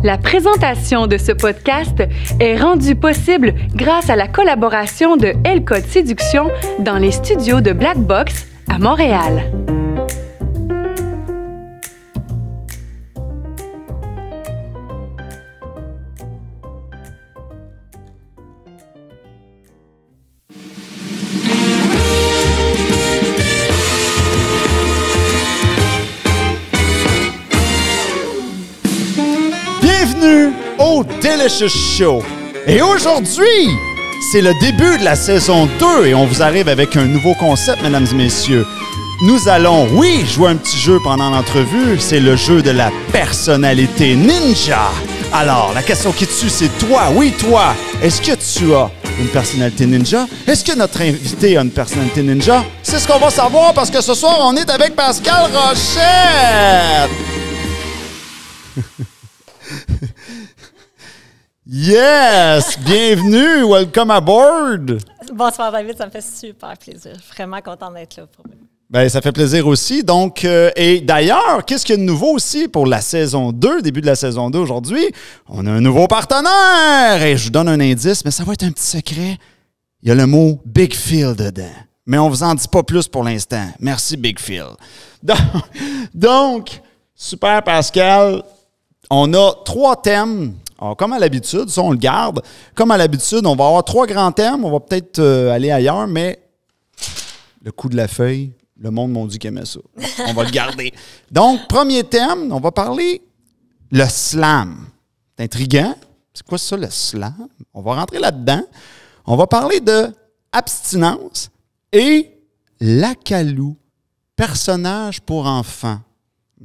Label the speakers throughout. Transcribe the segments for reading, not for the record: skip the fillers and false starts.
Speaker 1: La présentation de ce podcast est rendue possible grâce à la collaboration de L-Code Séduction dans les studios de Black Box à Montréal.
Speaker 2: Bienvenue au Delicious Show. Et aujourd'hui, c'est le début de la saison 2 et on vous arrive avec un nouveau concept, mesdames et messieurs. Nous allons, oui, jouer un petit jeu pendant l'entrevue. C'est le jeu de la personnalité ninja. Alors, la question qui tue, c'est toi, oui, toi. Est-ce que tu as une personnalité ninja? Est-ce que notre invité a une personnalité ninja? C'est ce qu'on va savoir parce que ce soir, on est avec Pascal Rochette. Yes! Bienvenue! Welcome aboard!
Speaker 3: Bonsoir David, ça me fait super plaisir. Je suis vraiment contente d'être là pour vous.
Speaker 2: Ben, ça fait plaisir aussi. Donc, et d'ailleurs, qu'est-ce qu'il y a de nouveau aussi pour la saison 2, début de la saison 2 aujourd'hui? On a un nouveau partenaire! Et je vous donne un indice, mais ça va être un petit secret. Il y a le mot Big Phil dedans. Mais on vous en dit pas plus pour l'instant. Merci Big Phil. Donc, super Pascal, on a 3 thèmes. Alors, comme à l'habitude, ça on le garde. Comme à l'habitude, on va avoir 3 grands thèmes. On va peut-être aller ailleurs, mais le coup de la feuille, le monde m'a dit qu'il aimait ça. On va le garder. Donc, premier thème, on va parler le slam. C'est intriguant. C'est quoi ça, le slam? On va rentrer là-dedans. On va parler de abstinence et Lacalou, personnage pour enfants.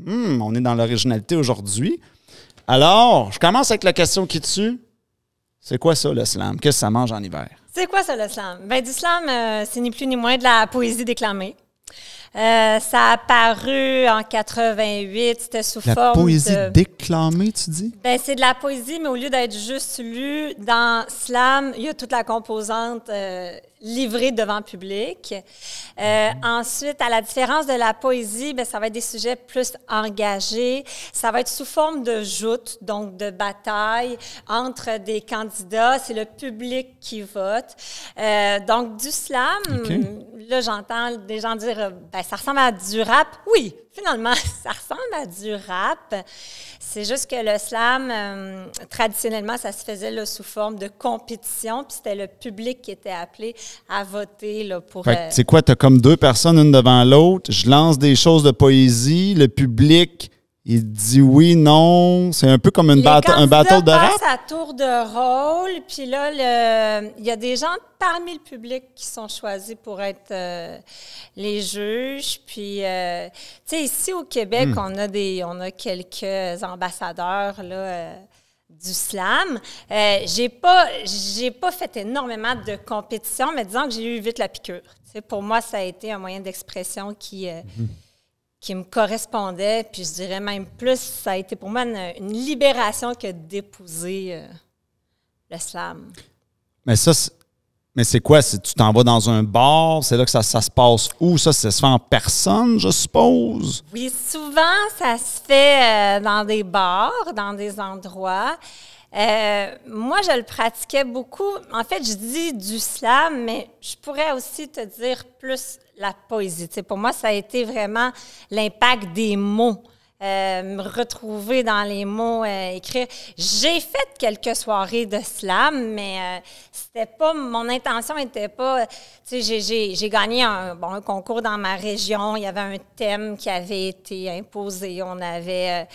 Speaker 2: On est dans l'originalité aujourd'hui. Alors, je commence avec la question qui tue. C'est quoi ça, le slam? Qu'est-ce que ça mange en hiver?
Speaker 3: C'est quoi ça, le slam? Ben, du slam, c'est ni plus ni moins de la poésie déclamée. Ça a apparu en 88, c'était sous forme de...
Speaker 2: La poésie déclamée, tu dis?
Speaker 3: Ben, c'est de la poésie, mais au lieu d'être juste lue, dans slam, il y a toute la composante livrée devant le public. Ensuite, à la différence de la poésie, ben, ça va être des sujets plus engagés. Ça va être sous forme de joute, donc de bataille entre des candidats. C'est le public qui vote. Donc, du slam, là, j'entends des gens dire ben, ça ressemble à du rap. Oui, finalement, ça ressemble à du rap. C'est juste que le slam, traditionnellement, ça se faisait là, sous forme de compétition, puis c'était le public qui était appelé à voter là, pour...
Speaker 2: C'est quoi, t'as comme 2 personnes, une devant l'autre, je lance des choses de poésie, le public, il dit oui, non, c'est un peu comme un battle de rap?
Speaker 3: Les candidats passent à tour de rôle, puis là, il y a des gens parmi le public qui sont choisis pour être les juges. Puis, tu sais, ici au Québec, on a quelques ambassadeurs là, du slam. J'ai pas fait énormément de compétition, mais disons que j'ai eu vite la piqûre. T'sais, pour moi, ça a été un moyen d'expression qui me correspondait, puis je dirais même plus, ça a été pour moi une libération que d'épouser le slam.
Speaker 2: Mais ça, c'est quoi? Tu t'en vas dans un bar? C'est là que ça se passe où? Ça se fait en personne, je suppose?
Speaker 3: Oui, souvent, ça se fait dans des bars, dans des endroits. Moi, je le pratiquais beaucoup. En fait, je dis du slam, mais je pourrais aussi te dire plus la poésie. Tu sais, pour moi, ça a été vraiment l'impact des mots. Me retrouver dans les mots, écrire. J'ai fait quelques soirées de slam, mais c'était pas... Mon intention n'était pas... Tu sais, j'ai gagné un concours dans ma région. Il y avait un thème qui avait été imposé. On avait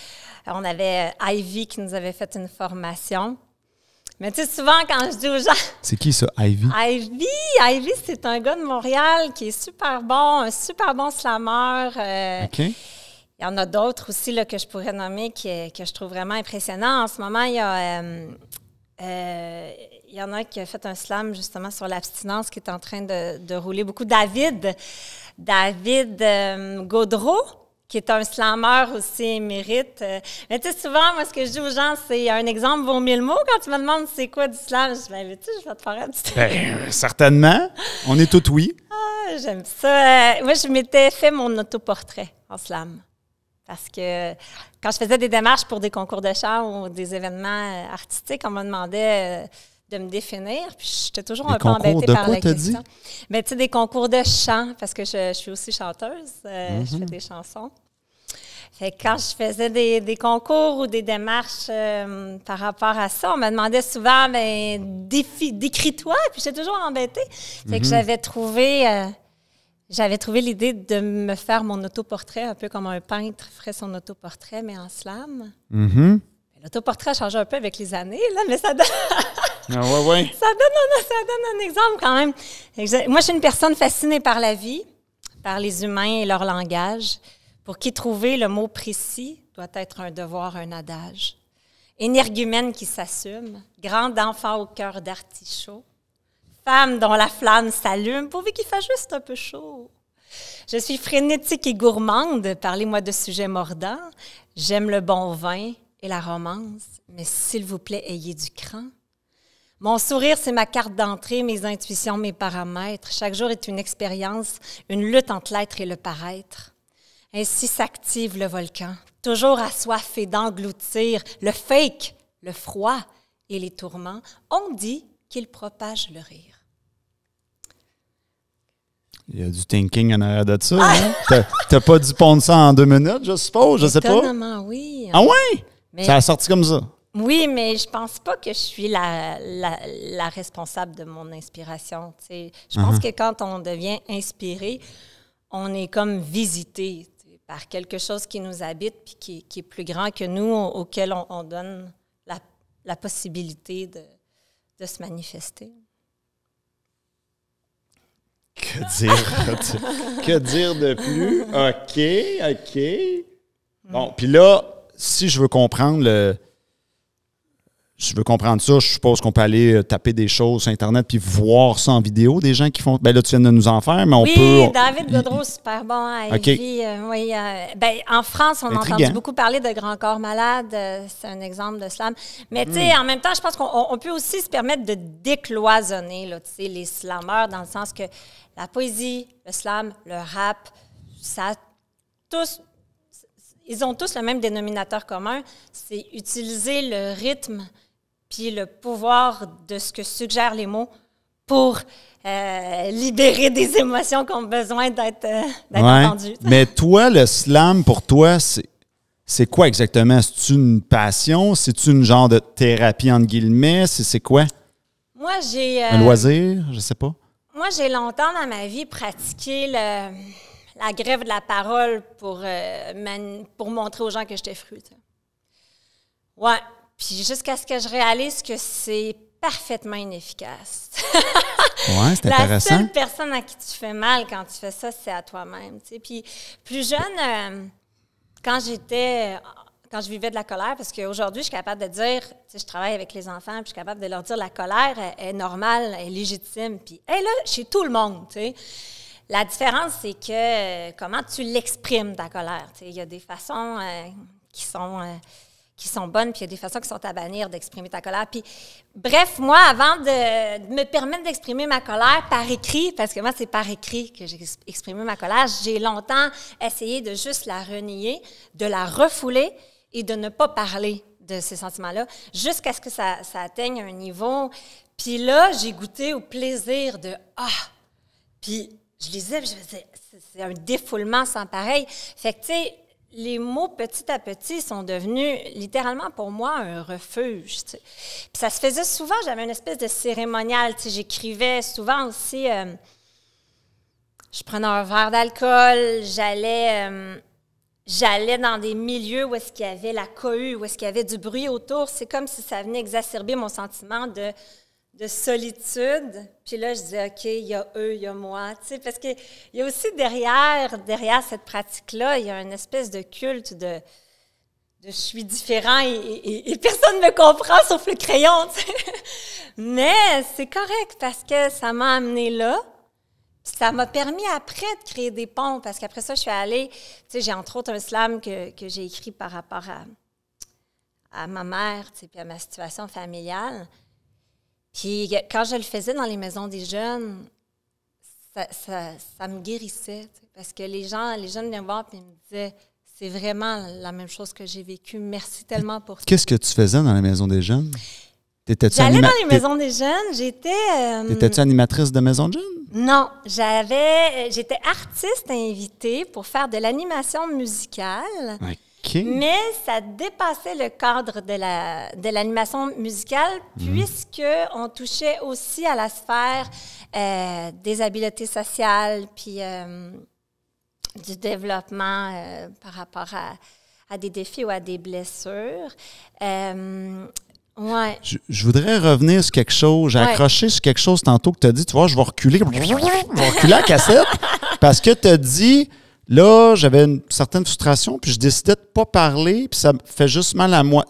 Speaker 3: Ivy qui nous avait fait une formation. Mais tu sais, souvent, quand je dis aux gens...
Speaker 2: C'est qui ça, Ivy?
Speaker 3: Ivy, c'est un gars de Montréal qui est super bon, un super bon slameur.
Speaker 2: OK.
Speaker 3: Il y en a d'autres aussi là, que je pourrais nommer que je trouve vraiment impressionnants. En ce moment, il y en a un qui a fait un slam justement sur l'abstinence qui est en train de rouler beaucoup. David Gaudreau, qui est un slameur aussi émérite. Mais tu sais, souvent, moi, ce que je dis aux gens, c'est un exemple vaut 1000 mots. Quand tu me demandes c'est quoi du slam, je dis, ben, tu sais, je vais te faire un petit...
Speaker 2: Certainement. On est tout oui.
Speaker 3: Ah, j'aime ça. Moi, je m'étais fait mon autoportrait en slam. Parce que quand je faisais des démarches pour des concours de chant ou des événements artistiques, on me demandait de me définir. Puis j'étais toujours un peu embêtée par la question. Mais tu sais, des concours de chant, parce que je suis aussi chanteuse. Je fais des chansons. Fait que quand je faisais des concours ou des démarches par rapport à ça, on me demandait souvent, décris-toi. Puis j'étais toujours embêtée. Fait que j'avais trouvé l'idée de me faire mon autoportrait, un peu comme un peintre ferait son autoportrait, mais en slam. L'autoportrait a changé un peu avec les années, là, mais ça donne... ça donne un exemple quand même. Moi, je suis une personne fascinée par la vie, par les humains et leur langage, pour qui trouver le mot précis doit être un devoir, un adage. Énergumène qui s'assume, grande enfant au cœur d'artichaut, femme dont la flamme s'allume, pourvu qu'il fasse juste un peu chaud. Je suis frénétique et gourmande, parlez-moi de sujets mordants. J'aime le bon vin et la romance, mais s'il vous plaît, ayez du cran. Mon sourire, c'est ma carte d'entrée, mes intuitions, mes paramètres. Chaque jour est une expérience, une lutte entre l'être et le paraître. Ainsi s'active le volcan, toujours assoiffé d'engloutir le fake, le froid et les tourments. On dit qu'il propage le rire.
Speaker 2: Il y a du thinking en arrière de ça. Hein? T'as pas dû pondre ça en 2 minutes, je suppose? Je sais pas.
Speaker 3: Étonnamment, oui.
Speaker 2: Ah ouais? Mais, ça a sorti comme ça?
Speaker 3: Oui, mais je pense pas que je suis la responsable de mon inspiration. T'sais. Je pense que quand on devient inspiré, on est comme visité par quelque chose qui nous habite puis qui est plus grand que nous, auquel on donne la possibilité de se manifester.
Speaker 2: Que dire de plus? OK. Bon, puis là, si je veux comprendre ça, je suppose qu'on peut aller taper des choses sur Internet puis voir ça en vidéo, des gens qui font... Ben là, tu viens de nous en faire, mais on peut...
Speaker 3: Oui, David Godreau, super bon à Lévis. En France, on a entendu beaucoup parler de Grand Corps Malade. C'est un exemple de slam. Mais tu sais, en même temps, je pense qu'on peut aussi se permettre de décloisonner là, les slameurs, dans le sens que la poésie, le slam, le rap, ils ont tous le même dénominateur commun, c'est utiliser le rythme puis le pouvoir de ce que suggèrent les mots pour libérer des émotions qui ont besoin d'être entendues.
Speaker 2: Mais toi, le slam, pour toi, c'est quoi exactement? C'est-tu une passion? C'est-tu une genre de thérapie, entre guillemets? C'est quoi?
Speaker 3: Moi, j'ai...
Speaker 2: un loisir? Je sais pas.
Speaker 3: Moi, j'ai longtemps dans ma vie pratiqué la grève de la parole pour montrer aux gens que j'étais fru. Ouais. Puis jusqu'à ce que je réalise que c'est parfaitement inefficace.
Speaker 2: Ouais, c'est intéressant.
Speaker 3: La seule personne à qui tu fais mal quand tu fais ça, c'est à toi-même. Tu sais. Puis plus jeune, quand je vivais de la colère, parce qu'aujourd'hui, je suis capable de dire, tu sais, je travaille avec les enfants, puis je suis capable de leur dire la colère est normale, elle est légitime, puis elle est là chez tout le monde, tu sais. La différence, c'est que comment tu l'exprimes, ta colère. Tu sais, il y a des façons qui sont bonnes, puis il y a des façons qui sont à bannir d'exprimer ta colère. Puis, bref, moi, avant de me permettre d'exprimer ma colère par écrit, parce que moi, c'est par écrit que j'ai exprimé ma colère, j'ai longtemps essayé de juste la renier, de la refouler et de ne pas parler de ces sentiments-là, jusqu'à ce que ça atteigne un niveau. Puis là, j'ai goûté au plaisir de « Ah! » Puis je lisais, puis je faisais « C'est un défoulement sans pareil. » Fait que, tu sais, les mots, petit à petit, sont devenus littéralement pour moi un refuge. Tu sais. Puis ça se faisait souvent, j'avais une espèce de cérémonial. Tu sais, j'écrivais souvent aussi, je prenais un verre d'alcool, j'allais dans des milieux où est-ce qu'il y avait la cohue, où est-ce qu'il y avait du bruit autour. C'est comme si ça venait exacerber mon sentiment de solitude. Puis là, je disais, OK, il y a eux, il y a moi. Tu sais, parce qu'il y a aussi derrière cette pratique-là, il y a une espèce de culte de je suis différent et personne ne me comprend sauf le crayon. Tu sais. Mais c'est correct parce que ça m'a amené là. Puis ça m'a permis après de créer des ponts parce qu'après ça, je suis allée, tu sais, j'ai entre autres un slam que j'ai écrit par rapport à ma mère, tu sais, puis à ma situation familiale. Puis quand je le faisais dans les maisons des jeunes, ça me guérissait. Parce que les jeunes venaient me voir et me disaient « c'est vraiment la même chose que j'ai vécu. Merci tellement pour ça.
Speaker 2: Qu'est-ce que tu faisais dans la Maison des Jeunes?
Speaker 3: J'allais dans les maisons des jeunes.
Speaker 2: T'étais-tu animatrice de Maison de Jeunes?
Speaker 3: Non, j'étais artiste invitée pour faire de l'animation musicale.
Speaker 2: OK.
Speaker 3: Mais ça dépassait le cadre de l'animation musicale puisqu'on touchait aussi à la sphère des habiletés sociales puis du développement par rapport à des défis ou à des blessures. Ouais.
Speaker 2: Je voudrais revenir sur quelque chose. J'ai accroché sur quelque chose tantôt que tu as dit. Tu vois, je vais reculer. Je vais reculer la cassette parce que tu as dit, là, j'avais une certaine frustration, puis je décidais de ne pas parler, puis ça me fait juste mal à moi.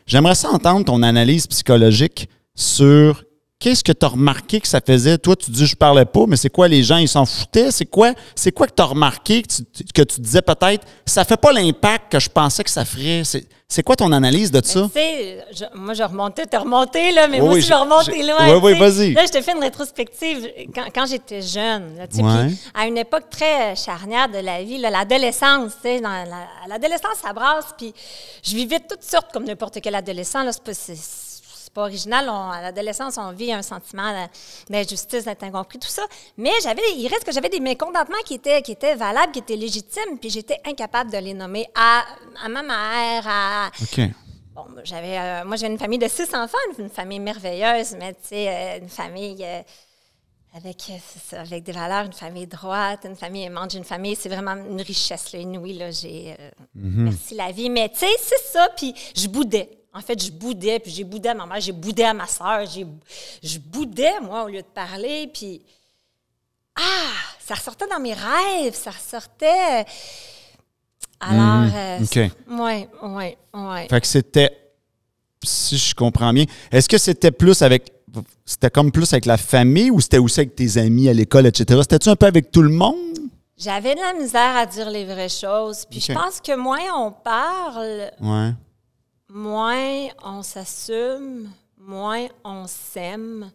Speaker 2: J'aimerais ça entendre ton analyse psychologique sur qu'est-ce que tu as remarqué que ça faisait. Toi, tu dis, je parlais pas, mais c'est quoi, les gens, ils s'en foutaient? C'est quoi que tu as remarqué que tu disais peut-être, ça fait pas l'impact que je pensais que ça ferait? C'est quoi ton analyse de ça?
Speaker 3: Tu sais, moi, je remontais, t'as remonté, là, mais moi aussi, je vais remonter loin.
Speaker 2: Oui, vas-y.
Speaker 3: Là, je te fais une rétrospective quand j'étais jeune. Là, puis à une époque très charnière de la vie, là, l'adolescence, tu sais, l'adolescence, ça brasse, puis je vivais toutes sortes comme n'importe quel adolescent, là, c'est pas original. À l'adolescence, on vit un sentiment d'injustice, d'être incompris, tout ça. Mais il reste que j'avais des mécontentements qui étaient valables, qui étaient légitimes, puis j'étais incapable de les nommer à ma mère,
Speaker 2: OK.
Speaker 3: Bon, moi, j'ai une famille de 6 enfants, une famille merveilleuse, mais tu sais, une famille avec des valeurs, une famille droite, une famille aimante, une famille, c'est vraiment une richesse là, inouïe. Là, merci la vie. Mais tu sais, c'est ça, puis je boudais. En fait, je boudais, puis j'ai boudé à ma mère, j'ai boudé à ma soeur, je boudais, moi, au lieu de parler, puis ça ressortait dans mes rêves, ça ressortait. Alors,
Speaker 2: OK.
Speaker 3: Oui.
Speaker 2: Fait que c'était, si je comprends bien, est-ce que c'était comme plus avec la famille ou c'était aussi avec tes amis à l'école, etc.? C'était-tu un peu avec tout le monde?
Speaker 3: J'avais de la misère à dire les vraies choses, puis je pense que moins on parle... moins on s'assume, moins on s'aime,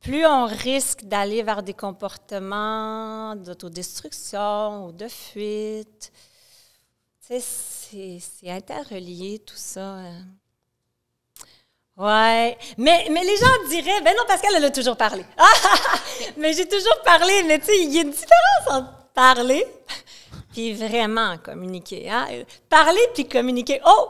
Speaker 3: plus on risque d'aller vers des comportements d'autodestruction ou de fuite. Tu sais, c'est interrelié tout ça. Ouais. Mais les gens diraient, ben non, Pascal, elle a toujours parlé. Mais j'ai toujours parlé, mais tu sais, il y a une différence entre parler puis vraiment communiquer. Hein? Parler puis communiquer. Oh!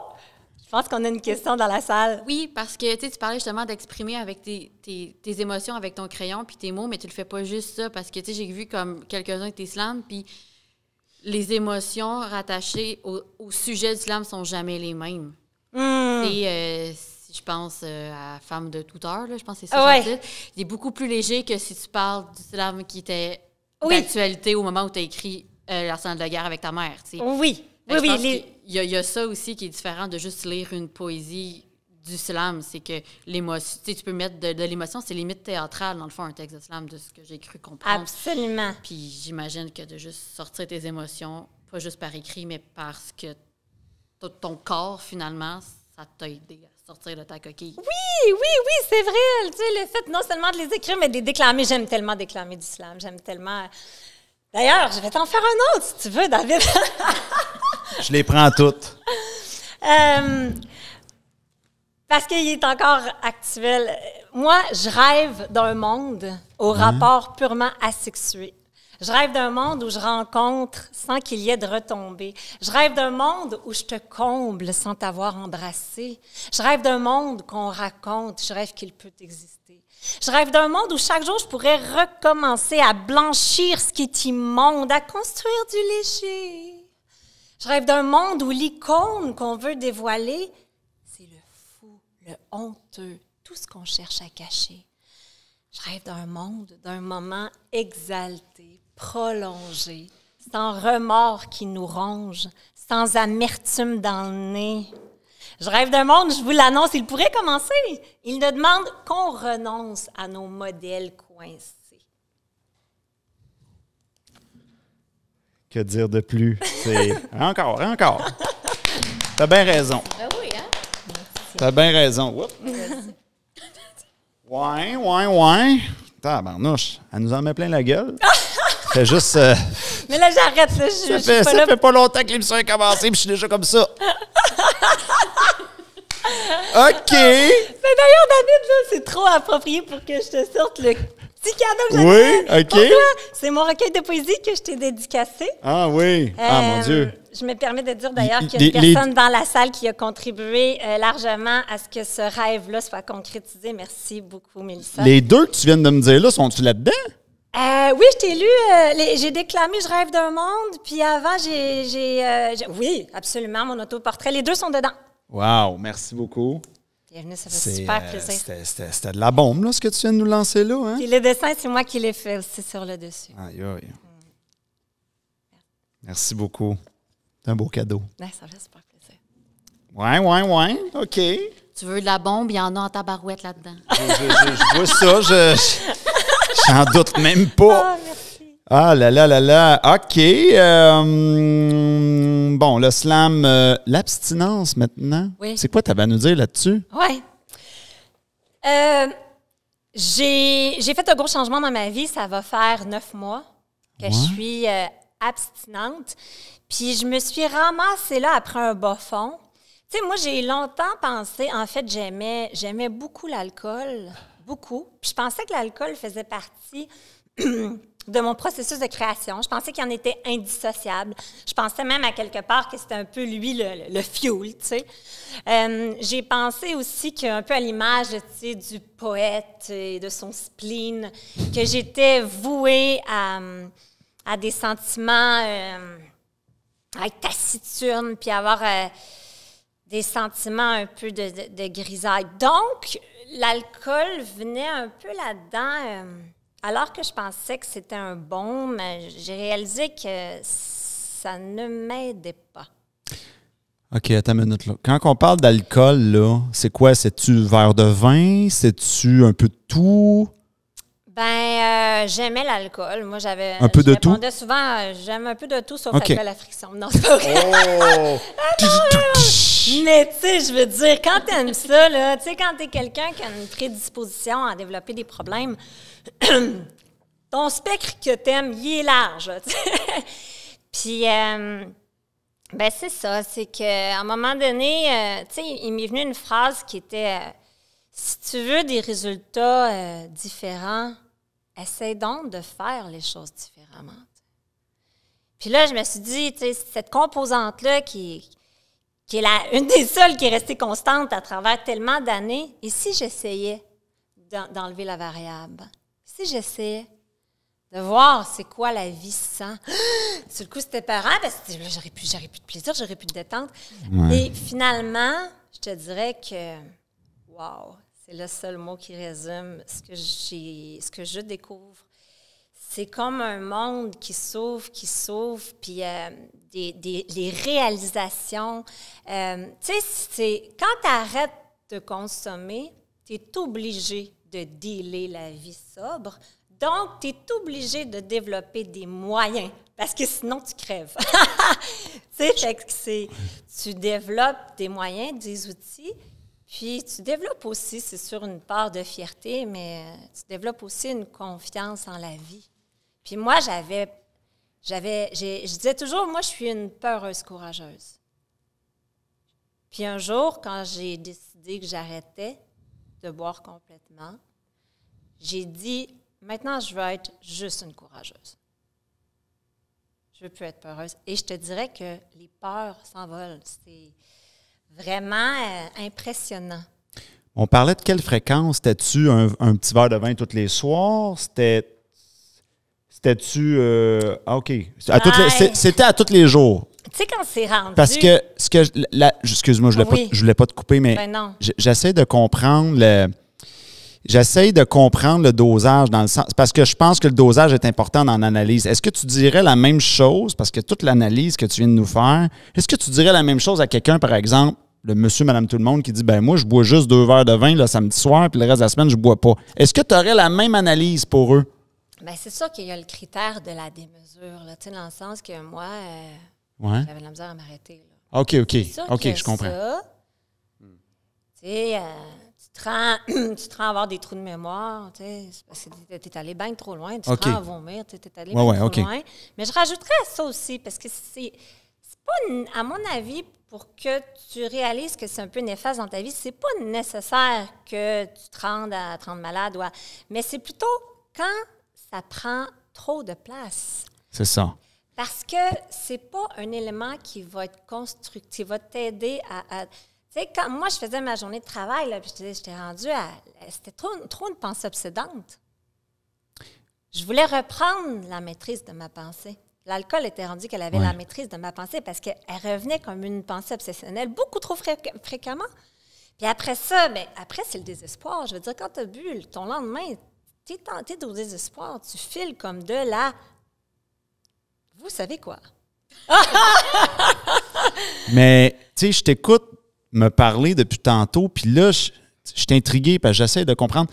Speaker 3: Je pense qu'on a une question dans la salle.
Speaker 4: Oui, parce que tu parlais justement d'exprimer avec tes émotions avec ton crayon puis tes mots, mais tu le fais pas juste ça parce que j'ai vu comme quelques-uns de tes slams, puis les émotions rattachées au sujet du slam sont jamais les mêmes. Si je pense à Femme de toute heure, là, je pense que c'est ça. Il est beaucoup plus léger que si tu parles du slam qui était d'actualité au moment où tu as écrit L'arsenal de la guerre avec ta mère. T'sais.
Speaker 3: Oui.
Speaker 4: Il y a ça aussi qui est différent de juste lire une poésie du slam. C'est que l'émotion, tu peux mettre de l'émotion, c'est limite théâtral, dans le fond, un texte de slam, de ce que j'ai cru comprendre.
Speaker 3: Absolument.
Speaker 4: Puis j'imagine que de juste sortir tes émotions, pas juste par écrit, mais parce que ton corps, finalement, ça t'a aidé à sortir de ta coquille.
Speaker 3: Oui, c'est vrai. Tu sais, le fait non seulement de les écrire, mais de les déclamer. J'aime tellement déclamer du slam. J'aime tellement... D'ailleurs, je vais t'en faire un autre, si tu veux, David.
Speaker 2: Je les prends toutes.
Speaker 3: Parce qu'il est encore actuel. Moi, je rêve d'un monde au rapport purement asexué. Je rêve d'un monde où je rencontre sans qu'il y ait de retombées. Je rêve d'un monde où je te comble sans t'avoir embrassé. Je rêve d'un monde qu'on raconte. Je rêve qu'il peut exister. Je rêve d'un monde où chaque jour, je pourrais recommencer à blanchir ce qui est immonde, à construire du léger. Je rêve d'un monde où l'icône qu'on veut dévoiler, c'est le fou, le honteux, tout ce qu'on cherche à cacher. Je rêve d'un monde, d'un moment exalté, prolongé, sans remords qui nous ronge, sans amertume dans le nez. Je rêve d'un monde, je vous l'annonce, il pourrait commencer. Il ne demande qu'on renonce à nos modèles coincés.
Speaker 2: Que dire de plus? C'est encore. T'as bien raison.
Speaker 4: Ah oui, hein?
Speaker 2: T'as bien raison. Ouais. Tabarnouche, elle nous en met plein la gueule. Fait juste
Speaker 3: Mais là, j'arrête. Là, je suis pas
Speaker 2: Ça
Speaker 3: là.
Speaker 2: fait pas longtemps que l'émission a commencé, puis je suis déjà comme ça. OK.
Speaker 3: Mais d'ailleurs, David, là, c'est trop approprié pour que je te sorte le petit cadeau que
Speaker 2: Oui,
Speaker 3: j'avais
Speaker 2: OK.
Speaker 3: pour toi. C'est mon recueil de poésie que je t'ai dédicacé.
Speaker 2: Ah oui. Ah, mon Dieu.
Speaker 3: Je me permets de dire d'ailleurs qu'il y a une personne dans la salle qui a contribué largement à ce que ce rêve-là soit concrétisé. Merci beaucoup, Mélissa.
Speaker 2: Les deux que tu viens de me dire là, sont-tu là-dedans?
Speaker 3: Oui, je t'ai lu. J'ai déclamé Je rêve d'un monde, puis avant, oui, absolument, mon autoportrait. Les deux sont dedans.
Speaker 2: Wow, merci beaucoup.
Speaker 3: Bienvenue, ça fait super plaisir.
Speaker 2: C'était de la bombe, là, ce que tu viens de nous lancer là. Hein?
Speaker 3: Puis le dessin, c'est moi qui l'ai fait aussi sur le dessus.
Speaker 2: Aïe, aïe. Merci beaucoup. C'est un beau cadeau.
Speaker 3: Ouais, ça fait super plaisir.
Speaker 2: Ouais. OK.
Speaker 4: Tu veux de la bombe, il y en a en tabarouette là-dedans.
Speaker 2: Je vois ça, j'en doute même pas.
Speaker 3: Ah, merci.
Speaker 2: Ah là là là là. OK. Bon, le slam, l'abstinence maintenant.
Speaker 3: Oui.
Speaker 2: C'est quoi tu avais à nous dire là-dessus?
Speaker 3: Oui. J'ai fait un gros changement dans ma vie. Ça va faire 9 mois que je suis abstinente. Puis je me suis ramassée là après un bas fond. Tu sais, moi, j'ai longtemps pensé, en fait, j'aimais beaucoup l'alcool, beaucoup. Puis je pensais que l'alcool faisait partie de mon processus de création. Je pensais qu'il en était indissociable. Je pensais même à quelque part que c'était un peu, lui, le fuel, tu sais. J'ai pensé aussi qu'un peu à l'image, tu sais, du poète et de son spleen, que j'étais vouée à des sentiments, à être taciturne, puis avoir des sentiments un peu de grisaille. Donc, l'alcool venait un peu là-dedans. Alors que je pensais que c'était un baume, j'ai réalisé que ça ne m'aidait pas.
Speaker 2: OK, attends une minute là. Quand on parle d'alcool, là, c'est quoi? C'est-tu verre de vin? C'est-tu un peu de tout?
Speaker 3: J'aimais l'alcool. Moi,
Speaker 2: un peu de tout?
Speaker 3: Je répondais souvent, j'aime un peu de tout, sauf
Speaker 2: OK.
Speaker 3: l'alcool à friction. Non, c'est pas vrai. Mais tu sais, je veux dire, quand t'aimes ça, là, tu sais, quand t'es quelqu'un qui a une prédisposition à développer des problèmes, ton spectre que t'aimes, il est large, là, tu sais. Puis, c'est ça, c'est qu'à un moment donné, tu sais, il m'est venu une phrase qui était si tu veux des résultats différents, essaie donc de faire les choses différemment. Puis là, je me suis dit, tu sais, cette composante-là qui est une des seules qui est restée constante à travers tellement d'années, et si j'essayais d'enlever la variable? Si j'essayais de voir c'est quoi la vie sans? Sur le coup, c'était parent, parce que là, j'aurais plus de plaisir, j'aurais plus de détente.
Speaker 2: Ouais.
Speaker 3: Et finalement, je te dirais que, wow, c'est le seul mot qui résume ce que je découvre. C'est comme un monde qui s'ouvre, puis les réalisations. Tu sais, quand tu arrêtes de consommer, tu es obligé de dealer la vie sobre. Donc, tu es obligé de développer des moyens, parce que sinon, tu crèves. Tu sais, fait que tu développes des moyens, des outils, puis tu développes aussi, c'est sûr, une part de fierté, mais tu développes aussi une confiance en la vie. Puis moi, je disais toujours, moi, je suis une peureuse courageuse. Puis un jour, quand j'ai décidé que j'arrêtais de boire complètement, j'ai dit, maintenant, je veux être juste une courageuse. Je veux plus être peureuse. Et je te dirais que les peurs s'envolent. C'est vraiment impressionnant.
Speaker 2: On parlait de quelle fréquence? C'était-tu un petit verre de vin tous les soirs? C'était-tu... OK. C'était à tous les jours.
Speaker 3: Tu sais, quand c'est rendu...
Speaker 2: Parce que, excuse-moi, je voulais pas te couper, mais
Speaker 3: Ben non.
Speaker 2: j'essaie de comprendre le dosage dans le sens... Parce que je pense que le dosage est important dans l'analyse. Est-ce que tu dirais la même chose, parce que toute l'analyse que tu viens de nous faire, est-ce que tu dirais la même chose à quelqu'un, par exemple, le monsieur, madame, tout le monde, qui dit, ben moi, je bois juste 2 verres de vin le samedi soir, puis le reste de la semaine, je bois pas. Est-ce que tu aurais la même analyse pour eux?
Speaker 3: Bien, c'est sûr qu'il y a le critère de la démesure, là, tu sais, dans le sens que moi,
Speaker 2: Ouais.
Speaker 3: j'avais de la misère à m'arrêter. Là.
Speaker 2: OK.
Speaker 3: C'est sûr
Speaker 2: OK,
Speaker 3: que
Speaker 2: je comprends.
Speaker 3: ça, tu sais, tu tu te rends à avoir des trous de mémoire, tu sais, c'est parce que tu es allé bien trop loin, tu te rends à vomir, tu es allé bien trop loin. Mais je rajouterais à ça aussi, parce que c'est pas, à mon avis, pour que tu réalises que c'est un peu néfaste dans ta vie, c'est pas nécessaire que tu te rendes à te rendre malade, mais c'est plutôt quand ça prend trop de place.
Speaker 2: C'est ça.
Speaker 3: Parce que c'est pas un élément qui va être constructif, qui va t'aider à tu sais, quand moi, je faisais ma journée de travail, là, puis j'étais rendue à... C'était trop une pensée obsédante. Je voulais reprendre la maîtrise de ma pensée. L'alcool était rendu qu'elle avait la maîtrise de ma pensée parce qu'elle revenait comme une pensée obsessionnelle beaucoup trop fréquemment. Puis après ça, après, c'est le désespoir. Je veux dire, quand tu as bu, ton lendemain, tu es au désespoir. Tu files comme de la... Vous savez quoi?
Speaker 2: Mais, tu sais, je t'écoute me parler depuis tantôt, puis là, je suis intrigué parce que j'essaie de comprendre.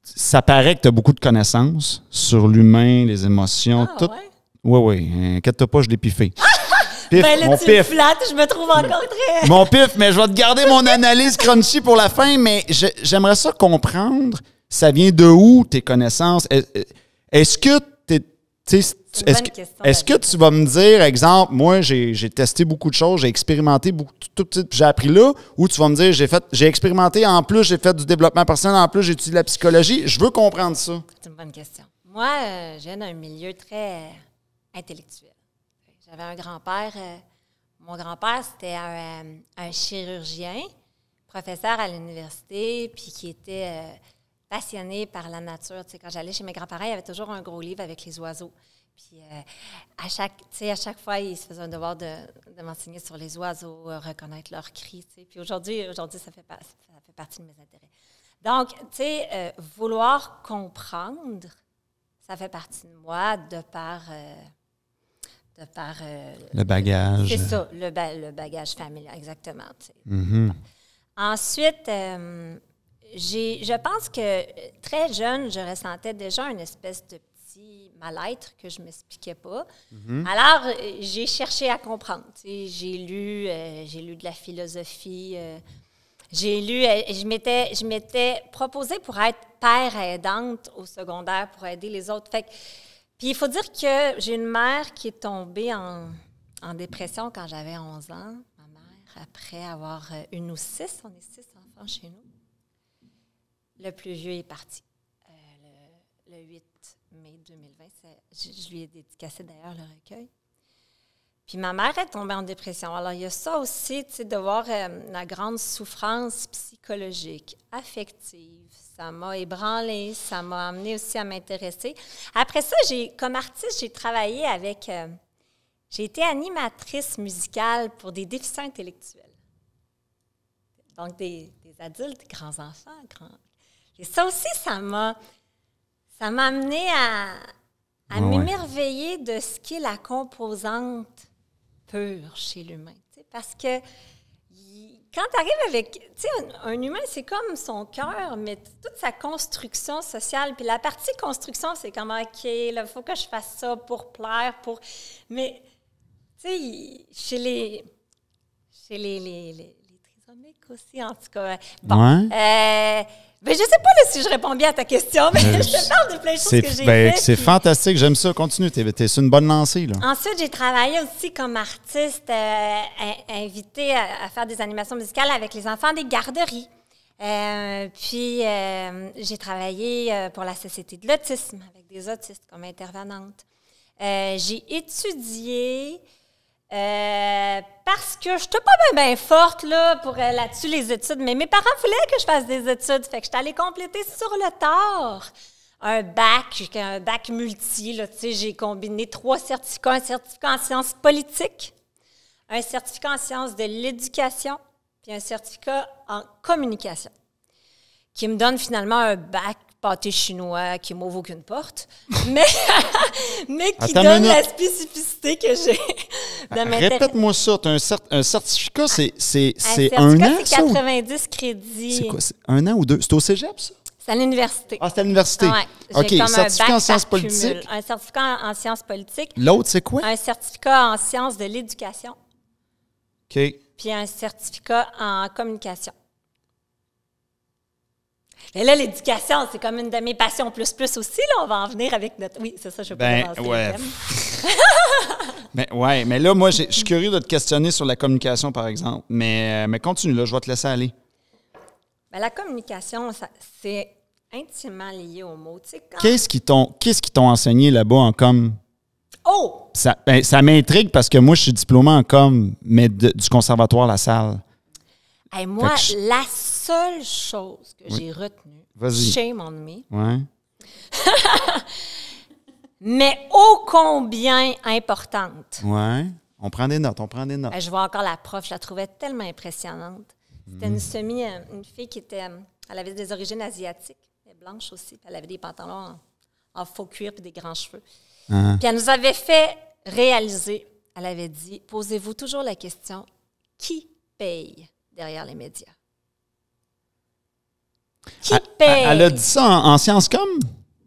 Speaker 2: Ça paraît que tu as beaucoup de connaissances sur l'humain, les émotions, tout. Oui, inquiète-toi pas, je l'ai piffé.
Speaker 3: Pif, ben là, tu me flattes, je me trouve encore très...
Speaker 2: Mon pif, mais je vais te garder mon analyse crunchy pour la fin, mais j'aimerais ça comprendre, ça vient de où tes connaissances? Est-ce que est-ce que tu vas me dire, exemple, moi, j'ai testé beaucoup de choses, j'ai expérimenté beaucoup, tout j'ai appris là, ou tu vas me dire, j'ai expérimenté, en plus, j'ai fait du développement personnel, en plus, j'ai étudié la psychologie. Je veux comprendre ça.
Speaker 3: C'est une bonne question. Moi, je viens d'un milieu très intellectuel. J'avais un grand-père, mon grand-père, c'était un chirurgien, professeur à l'université, puis qui était passionné par la nature. Tu sais, quand j'allais chez mes grands-parents, il y avait toujours un gros livre avec les oiseaux. Puis à chaque fois, il se faisait un devoir de m'enseigner sur les oiseaux, reconnaître leurs cris. Tu sais. Puis aujourd'hui, ça fait partie de mes intérêts. Donc, tu sais, vouloir comprendre, ça fait partie de moi de par
Speaker 2: le bagage.
Speaker 3: C'est ça, le bagage familial, exactement. Tu sais.
Speaker 2: Mm-hmm.
Speaker 3: Ensuite, je pense que très jeune, je ressentais déjà une espèce de petit mal-être que je ne m'expliquais pas. Mm-hmm. Alors, j'ai cherché à comprendre. Tu sais, j'ai lu de la philosophie. Je m'étais proposée pour être père aidante au secondaire pour aider les autres. Puis il faut dire que j'ai une mère qui est tombée en dépression quand j'avais 11 ans. Ma mère, après avoir une ou 6, on est 6 enfants chez nous. Le plus vieux est parti. Le 8 mai 2020, je lui ai dédicacé d'ailleurs le recueil. Puis ma mère est tombée en dépression. Alors, il y a ça aussi, tu sais, de voir la grande souffrance psychologique, affective. Ça m'a ébranlée, ça m'a amenée aussi à m'intéresser. Après ça, comme artiste, j'ai travaillé avec... j'ai été animatrice musicale pour des déficients intellectuels. Donc, des adultes, des grands-enfants. Et ça aussi, ça m'a amenée à m'émerveiller de ce qu'est la composante pure chez l'humain. Parce que quand tu arrives avec... Tu sais, un humain, c'est comme son cœur, mais toute sa construction sociale. Puis la partie construction, c'est comme, OK, il faut que je fasse ça pour plaire, pour... Mais, tu sais, chez les trisomiques aussi, en tout cas. Bon. Je ne sais pas là, si je réponds bien à ta question, mais je te parle de plein de choses que j'ai faites.
Speaker 2: C'est fantastique, j'aime ça. Continue, t'es sur une bonne lancée. Là.
Speaker 3: Ensuite, j'ai travaillé aussi comme artiste invitée à faire des animations musicales avec les enfants des garderies. Puis, j'ai travaillé pour la Société de l'autisme avec des autistes comme intervenante. J'ai étudié... parce que je n'étais pas bien forte là-dessus, les études. Mais mes parents voulaient que je fasse des études. Fait que j'étais allée compléter sur le tard un bac multi. Là, j'ai combiné 3 certificats. Un certificat en sciences politiques, un certificat en sciences de l'éducation, puis un certificat en communication, qui me donne finalement un bac pâté chinois qui m'ouvre aucune porte, mais qui donne la spécificité que j'ai de m'intéresser.
Speaker 2: Répète-moi ça. Un certificat, c'est
Speaker 3: un an,
Speaker 2: c'est
Speaker 3: 90 crédits.
Speaker 2: C'est quoi? C'est 1 an ou 2? C'est au cégep, ça?
Speaker 3: C'est à l'université.
Speaker 2: Ah, c'est à l'université.
Speaker 3: Ouais,
Speaker 2: OK, certificat en sciences politiques.
Speaker 3: Un certificat en sciences politiques.
Speaker 2: L'autre, c'est quoi?
Speaker 3: Un certificat en sciences de l'éducation.
Speaker 2: OK.
Speaker 3: Puis un certificat en communication. Et là, l'éducation, c'est comme une de mes passions plus aussi. Là, on va en venir avec notre... Oui, c'est ça, je veux pas avancer le thème.
Speaker 2: Mais là, moi, je suis curieux de te questionner sur la communication, par exemple. Mais continue, là, je vais te laisser aller.
Speaker 3: Bien, la communication, c'est intimement lié aux mots. Tu sais, quand...
Speaker 2: Qu'est-ce qu'ils t'ont enseigné là-bas en com?
Speaker 3: Oh!
Speaker 2: Ça m'intrigue parce que moi, je suis diplômé en com, mais du Conservatoire La Salle.
Speaker 3: Hey, moi, la seule chose que j'ai retenue, shame on me,
Speaker 2: ouais.
Speaker 3: mais ô combien importante.
Speaker 2: Ouais. On prend des notes.
Speaker 3: Je vois encore la prof, je la trouvais tellement impressionnante. C'était une fille qui était... Elle avait des origines asiatiques. Elle est blanche aussi. Elle avait des pantalons en faux cuir et des grands cheveux.
Speaker 2: Uh-huh.
Speaker 3: Puis elle nous avait fait réaliser, elle avait dit, posez-vous toujours la question, qui paye derrière les médias? Qui paye?
Speaker 2: Elle a dit ça en sciences com?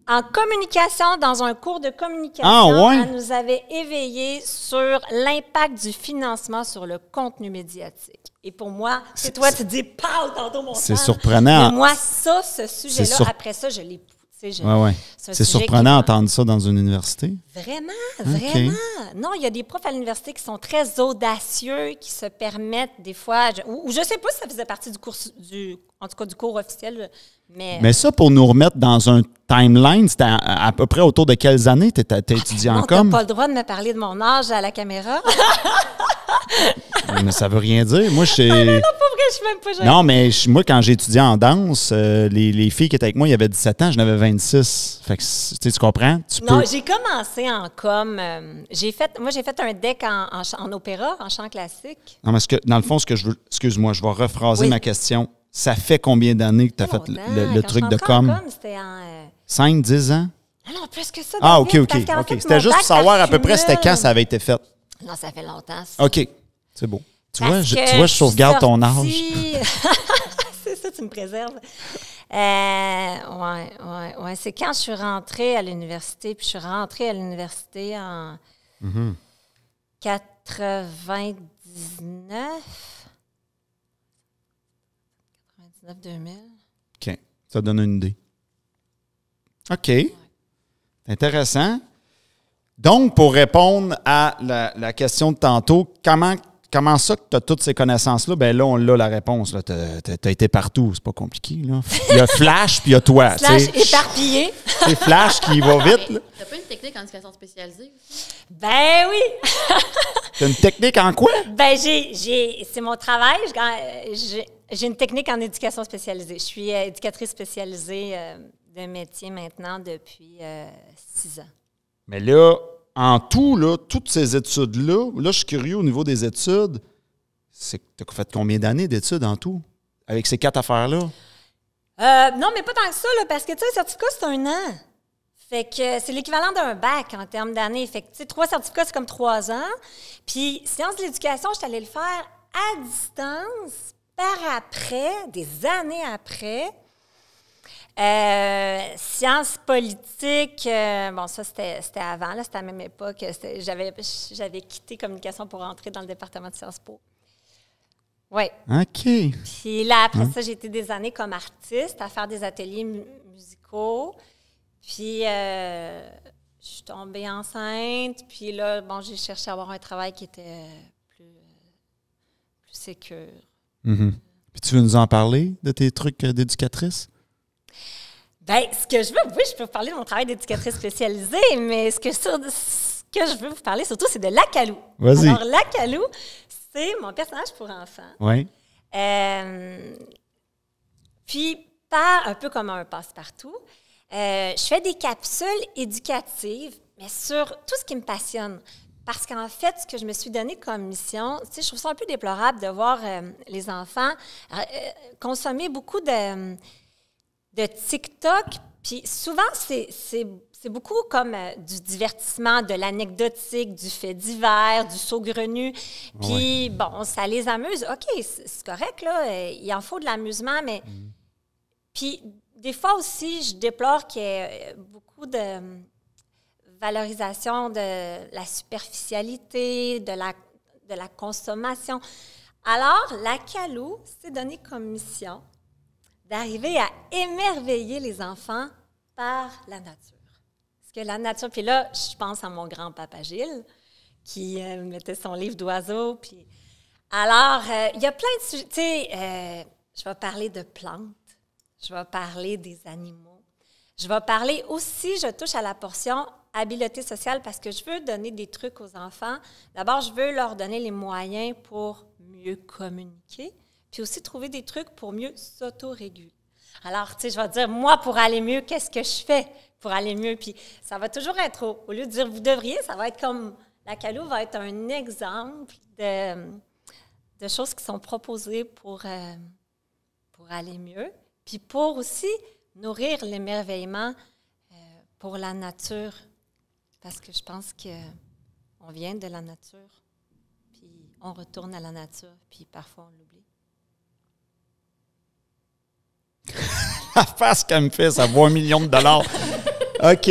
Speaker 3: En communication, dans un cours de communication, elle nous avait éveillés sur l'impact du financement sur le contenu médiatique. Et pour moi, c'est toi, tu dis « Pow! » tantôt, mon
Speaker 2: C'est
Speaker 3: sang.
Speaker 2: surprenant.
Speaker 3: Mais moi, ce sujet-là, après ça, je l'ai...
Speaker 2: C'est surprenant d'entendre ça dans une université.
Speaker 3: Vraiment. Non, il y a des profs à l'université qui sont très audacieux, qui se permettent des fois... Ou je ne sais pas si ça faisait partie du cours, en tout cas du cours officiel, mais ça,
Speaker 2: pour nous remettre dans un timeline, c'était à peu près autour de quelles années tu étudié en com?
Speaker 3: Tu n'as pas le droit de me parler de mon âge à la caméra.
Speaker 2: Mais ça veut rien dire. Moi,
Speaker 3: non, pas vrai, je suis même pas jeune.
Speaker 2: Non, mais moi, quand j'ai étudié en danse, les filles qui étaient avec moi, il y avait 17 ans, j'en avais 26. Fait que, tu comprends?
Speaker 3: J'ai commencé en com. J'ai fait un deck en opéra, en chant classique.
Speaker 2: Non, mais dans le fond, ce que je veux... Excuse-moi, je vais rephraser ma question. Ça fait combien d'années que tu as fait le truc de com? C'était en... 5, 10 ans?
Speaker 3: Non, plus que ça.
Speaker 2: Ah, OK. C'était juste pour savoir à peu près c'était quand ça avait été fait.
Speaker 3: Non, ça fait longtemps. Ça.
Speaker 2: OK, c'est beau. Tu vois, je sauvegarde ton âge.
Speaker 3: C'est ça, tu me préserves. Ouais. C'est quand je suis rentrée à l'université, puis je suis rentrée à l'université en 99-2000.
Speaker 2: OK, ça donne une idée. OK, intéressant. Donc, pour répondre à la question de tantôt, comment ça que tu as toutes ces connaissances-là? Bien là, on a la réponse. Tu as été partout. C'est pas compliqué. Là. Il y a Flash, puis il y a toi.
Speaker 3: Flash éparpillé.
Speaker 2: C'est Flash qui va vite.
Speaker 4: Tu n'as pas une technique en éducation spécialisée aussi?
Speaker 3: Ben oui!
Speaker 2: Tu as une technique en quoi?
Speaker 3: Ben c'est mon travail. J'ai une technique en éducation spécialisée. Je suis éducatrice spécialisée de métier maintenant depuis 6 ans.
Speaker 2: Mais là, en tout, là, toutes ces études-là, là, je suis curieux au niveau des études. Tu as fait combien d'années d'études en tout, avec ces 4 affaires-là?
Speaker 3: Non, mais pas tant que ça, là, parce que, tu sais, un certificat, c'est 1 an. Fait que c'est l'équivalent d'un bac en termes d'années. Fait que, tu sais, 3 certificats, c'est comme 3 ans. Puis, sciences de l'éducation, je suis allée le faire à distance, par après, des années après. Sciences politiques, ça, c'était avant, là, c'était à la même époque. J'avais quitté communication pour rentrer dans le département de Sciences Po. Oui.
Speaker 2: OK.
Speaker 3: Puis là, après ça, j'ai été des années comme artiste à faire des ateliers musicaux. Puis, je suis tombée enceinte. Puis là, j'ai cherché à avoir un travail qui était plus sécure.
Speaker 2: Mm-hmm. Puis tu veux nous en parler de tes trucs d'éducatrice?
Speaker 3: Bien, ce que je veux, oui, je peux vous parler de mon travail d'éducatrice spécialisée, mais ce que je veux vous parler surtout, c'est de Lacalou.
Speaker 2: Vas-y.
Speaker 3: Alors, Lacalou, c'est mon personnage pour enfants.
Speaker 2: Oui.
Speaker 3: Puis, un peu comme un passe-partout, je fais des capsules éducatives, mais sur tout ce qui me passionne. Parce qu'en fait, ce que je me suis donné comme mission, tu sais, je trouve ça un peu déplorable de voir les enfants consommer beaucoup de TikTok, puis souvent, c'est beaucoup comme du divertissement, de l'anecdotique, du fait divers, du saugrenu. Puis, ça les amuse. OK, c'est correct, là, il en faut de l'amusement, mais... Puis, des fois aussi, je déplore qu'il y ait beaucoup de valorisation de la superficialité, de la consommation. Alors, Lacalou s'est donné comme mission d'arriver à émerveiller les enfants par la nature. Parce que la nature, puis là, je pense à mon grand-papa Gilles, qui mettait son livre d'oiseaux. Puis alors, il y a plein de sujets. Tu sais, je vais parler de plantes, je vais parler des animaux, je vais parler aussi, je touche à la portion habileté sociale parce que je veux donner des trucs aux enfants. D'abord, je veux leur donner les moyens pour mieux communiquer, puis aussi trouver des trucs pour mieux s'autoréguler. Alors, tu sais, je vais dire, moi, pour aller mieux, qu'est-ce que je fais pour aller mieux? Puis ça va toujours être, au lieu de dire, vous devriez, ça va être comme, la Calou va être un exemple de choses qui sont proposées pour aller mieux, puis pour aussi nourrir l'émerveillement pour la nature, parce que je pense qu'on vient de la nature, puis on retourne à la nature, puis parfois on l'oublie.
Speaker 2: La face qu'elle me fait, ça vaut $1 million. OK,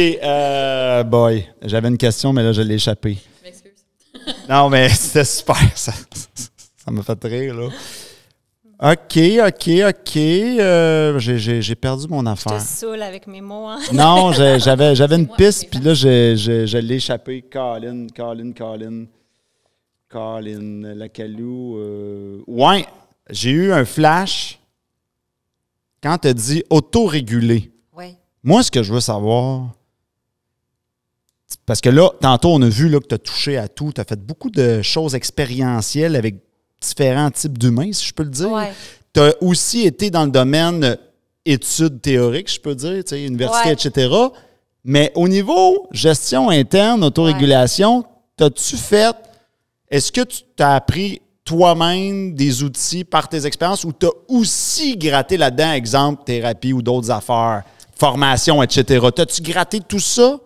Speaker 2: boy, j'avais une question, mais là, je l'ai échappée.
Speaker 4: Je m'excuse.
Speaker 2: Non, mais c'était super, ça m'a fait rire, là. OK. J'ai perdu mon affaire.
Speaker 3: Je te saoule avec mes mots, hein?
Speaker 2: Non, j'avais une
Speaker 4: moi,
Speaker 2: piste,
Speaker 4: c'est
Speaker 2: puis là, je l'ai échappé. Colin, la Calou. Ouais, j'ai eu un flash quand tu as dit autoréguler.
Speaker 3: Oui.
Speaker 2: Moi, ce que je veux savoir, parce que là, tantôt, on a vu là, que tu as touché à tout, tu as fait beaucoup de choses expérientielles avec différents types d'humains, si je peux le dire.
Speaker 3: Ouais.
Speaker 2: Tu as aussi été dans le domaine études théoriques, je peux dire, tu sais, université,
Speaker 3: Ouais.
Speaker 2: etc. Mais au niveau gestion interne, autorégulation, t'as-tu fait... Est-ce que tu t'as appris toi-même des outils par tes expériences ou tu as aussi gratté là-dedans, exemple, thérapie ou d'autres affaires, formation, etc. T'as-tu gratté tout ça?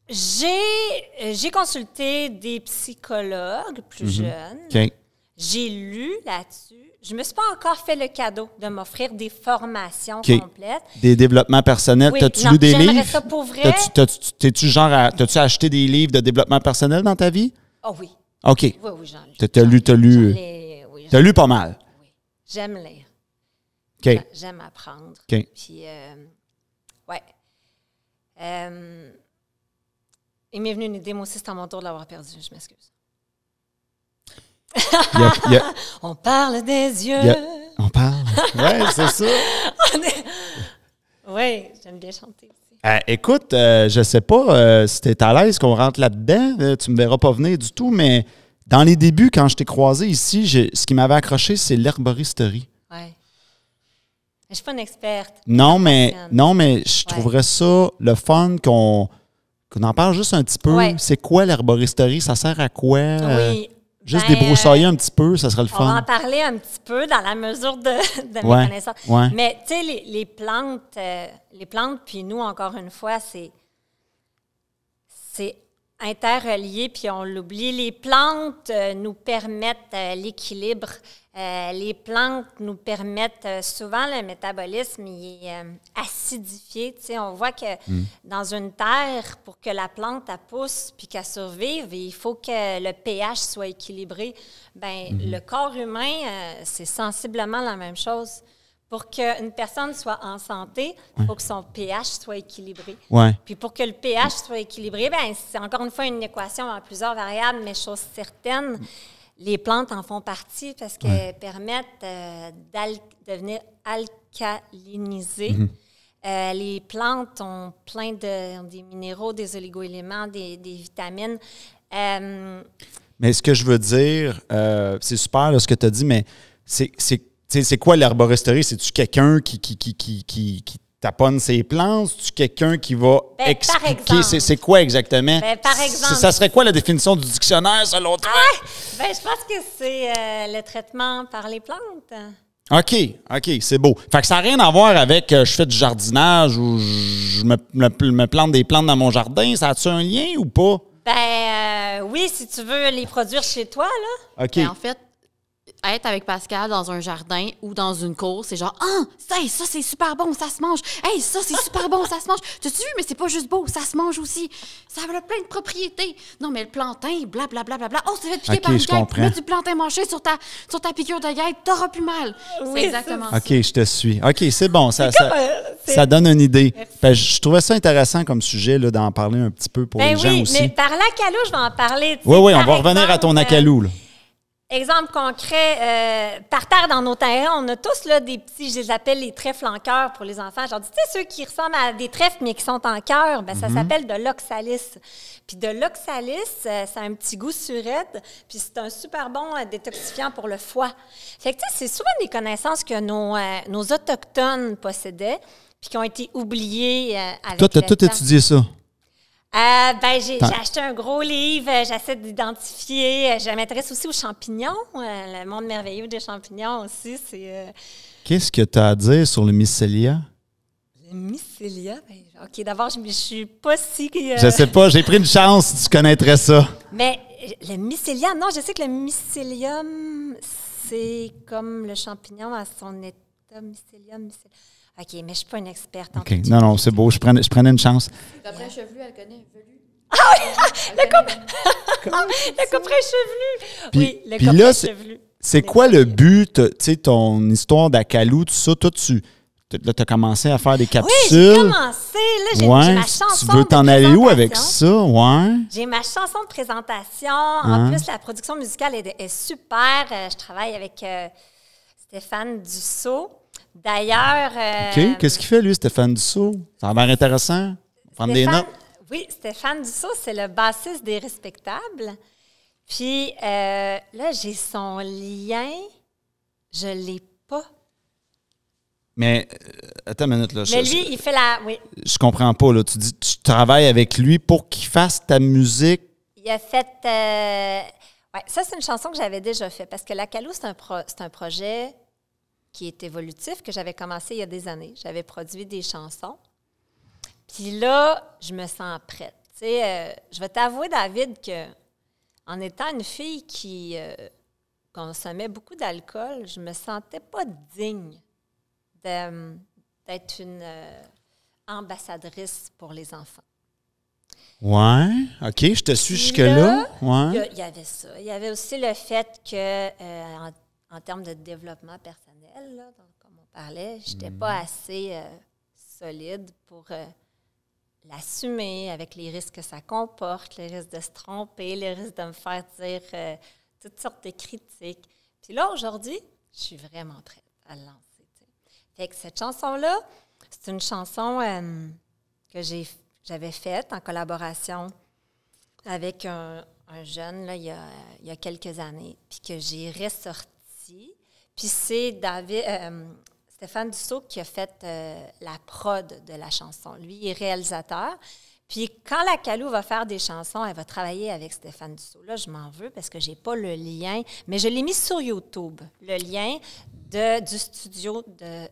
Speaker 3: J'ai consulté des psychologues plus jeunes.
Speaker 2: OK.
Speaker 3: J'ai lu là-dessus. Je me suis pas encore fait le cadeau de m'offrir des formations
Speaker 2: OK.
Speaker 3: complètes.
Speaker 2: Des développements personnels.
Speaker 3: Oui,
Speaker 2: T'as-tu
Speaker 3: non,
Speaker 2: lu des
Speaker 3: j'aimerais
Speaker 2: livres?
Speaker 3: ça pour vrai.
Speaker 2: T'as-tu acheté des livres de développement personnel dans ta vie?
Speaker 3: Oh oui.
Speaker 2: OK.
Speaker 3: Oui, j'en lis.
Speaker 2: T'as lu.
Speaker 3: Oui,
Speaker 2: T'as lu pas mal.
Speaker 3: j'aime lire.
Speaker 2: OK.
Speaker 3: J'aime apprendre.
Speaker 2: OK.
Speaker 3: Puis, ouais. Il m'est venu une idée, moi aussi, c'est à mon tour de l'avoir perdu. Je m'excuse. On parle des yeux.
Speaker 2: On parle. Oui, c'est ça.
Speaker 3: Oui, j'aime bien chanter aussi.
Speaker 2: Écoute, je sais pas si tu es à l'aise qu'on rentre là-dedans. Tu me verras pas venir du tout, mais dans les débuts, quand je t'ai croisé ici, ce qui m'avait accroché, c'est l'herboristerie.
Speaker 3: Oui. Je suis pas une experte.
Speaker 2: Non, mais je trouverais ça le fun qu'on en parle juste un petit peu.
Speaker 3: Ouais.
Speaker 2: C'est quoi l'herboristerie? Ça sert à quoi?
Speaker 3: Oui.
Speaker 2: Juste
Speaker 3: Ben,
Speaker 2: débroussailler un petit peu, ça serait le
Speaker 3: On va en
Speaker 2: fun.
Speaker 3: parler un petit peu dans la mesure de mes
Speaker 2: Ouais,
Speaker 3: connaissances.
Speaker 2: ouais.
Speaker 3: Mais tu sais, les plantes, puis nous, encore une fois, c'est interrelié, puis on l'oublie. Les plantes nous permettent l'équilibre. Les plantes nous permettent souvent le métabolisme il est acidifié. Tu sais, on voit que dans une terre, pour que la plante elle pousse puis qu'elle survive, il faut que le pH soit équilibré. Le corps humain, c'est sensiblement la même chose. Pour qu'une personne soit en santé, il faut que son pH soit équilibré.
Speaker 2: Ouais.
Speaker 3: Puis pour que le pH soit équilibré, c'est encore une fois une équation à plusieurs variables, mais chose certaine, les plantes en font partie parce qu'elles permettent de venir alcaliniser. Les plantes ont plein des minéraux, des oligo-éléments, des vitamines.
Speaker 2: Mais ce que je veux dire, c'est super là, ce que tu as dit, mais c'est quoi l'herboristerie? C'est-tu quelqu'un qui taponne ses plantes? C'est-tu quelqu'un qui va expliquer? C'est quoi exactement?
Speaker 3: Par exemple.
Speaker 2: Ça serait quoi la définition du dictionnaire selon toi?
Speaker 3: Je pense que c'est le traitement par les plantes.
Speaker 2: OK, c'est beau. Fait que ça n'a rien à voir avec je fais du jardinage ou je me plante des plantes dans mon jardin. Ça a-tu un lien ou pas?
Speaker 3: Oui, si tu veux les produire chez toi, là.
Speaker 2: OK.
Speaker 4: Ben, en fait, être avec Pascal dans un jardin ou dans une cour, c'est genre, ah, ça c'est super bon, ça se mange. Hey, ça c'est super bon, ça se mange. T'as-tu vu, mais c'est pas juste beau, ça se mange aussi. Ça a plein de propriétés. Non, mais le plantain, blablabla. Oh, tu vas te piquer par une guêpe, mets du plantain mâché sur ta piqûre de guêpe, t'auras plus mal.
Speaker 3: Oui,
Speaker 4: c'est exactement ça.
Speaker 2: OK, je te suis. OK, c'est bon. Ça donne une idée. Je trouvais ça intéressant comme sujet là, d'en parler un petit peu pour les gens aussi.
Speaker 3: Mais par l'acalou, je vais en parler.
Speaker 2: Oui, on va revenir à ton acalou. Là.
Speaker 3: Exemple concret, par terre dans nos terrains, on a tous là, des petits, je les appelle les trèfles en cœur pour les enfants. Genre, tu sais, ceux qui ressemblent à des trèfles mais qui sont en cœur, ben, ça s'appelle de l'oxalis. Puis de l'oxalis, ça a un petit goût surette, puis c'est un super bon détoxifiant pour le foie. Fait que, tu sais, c'est souvent des connaissances que nos Autochtones possédaient, puis qui ont été oubliées avec le temps.
Speaker 2: Toi, t'as étudié ça?
Speaker 3: J'ai acheté un gros livre, j'essaie d'identifier. Je m'intéresse aussi aux champignons, le monde merveilleux des champignons aussi.
Speaker 2: Qu'est-ce que tu as à dire sur le mycélia?
Speaker 3: Le mycélia? OK, d'abord, je suis pas si...
Speaker 2: Je sais pas, j'ai pris une chance, tu connaîtrais ça.
Speaker 3: Mais le mycélia, non, je sais que le mycélium, c'est comme le champignon à son état. Mycélium. OK, mais je ne suis pas une experte en
Speaker 2: OK, non, c'est beau. Je prenais une chance.
Speaker 4: D'après chevelu, elle connaît velu.
Speaker 3: Ah oui! Le coprin chevelu!
Speaker 2: Puis,
Speaker 3: oui, le
Speaker 2: puis
Speaker 3: coprin
Speaker 2: là,
Speaker 3: chevelu.
Speaker 2: C'est quoi le but, tu sais, ton histoire d'acalou, tout ça? Toi, tu as commencé à faire des capsules.
Speaker 3: Oui, j'ai commencé. Là, j'ai ma chanson.
Speaker 2: Tu veux t'en aller où avec ça? Ouais.
Speaker 3: J'ai ma chanson de présentation. En plus, la production musicale est super. Je travaille avec Stéphane Dussault. D'ailleurs...
Speaker 2: OK. Qu'est-ce qu'il fait, lui, Stéphane Dussault? Ça a l'air intéressant. Prendre des notes.
Speaker 3: Oui, Stéphane Dussault, c'est le bassiste des Respectables. Puis là, j'ai son lien. Je ne l'ai pas.
Speaker 2: Mais, attends une minute. Là,
Speaker 3: mais lui, il fait la... Oui.
Speaker 2: Je comprends pas. Là. Tu dis tu travailles avec lui pour qu'il fasse ta musique.
Speaker 3: Il a fait... Oui, ça, c'est une chanson que j'avais déjà faite. Parce que l'Acalou, c'est un projet... qui est évolutif, que j'avais commencé il y a des années. J'avais produit des chansons. Puis là, je me sens prête. Tu sais, je vais t'avouer, David, que en étant une fille qui consommait beaucoup d'alcool, je me sentais pas digne d'être une ambassadrice pour les enfants.
Speaker 2: Ouais, OK, je te suis jusque-là. Ouais.
Speaker 3: Il y avait ça. Il y avait aussi le fait que, en termes de développement personnel, là, comme on parlait, je n'étais pas assez solide pour l'assumer avec les risques que ça comporte, les risques de se tromper, les risques de me faire dire toutes sortes de critiques. Puis là, aujourd'hui, je suis vraiment prête à le lancer. T'sais. Fait que cette chanson-là, c'est une chanson que j'avais faite en collaboration avec un jeune là, il y a quelques années, puis que j'ai ressorti. Puis c'est Stéphane Dussault qui a fait la prod de la chanson. Lui, il est réalisateur. Puis quand l'Acalou va faire des chansons, elle va travailler avec Stéphane Dussault. Là, je m'en veux parce que je n'ai pas le lien, mais je l'ai mis sur YouTube, le lien du studio de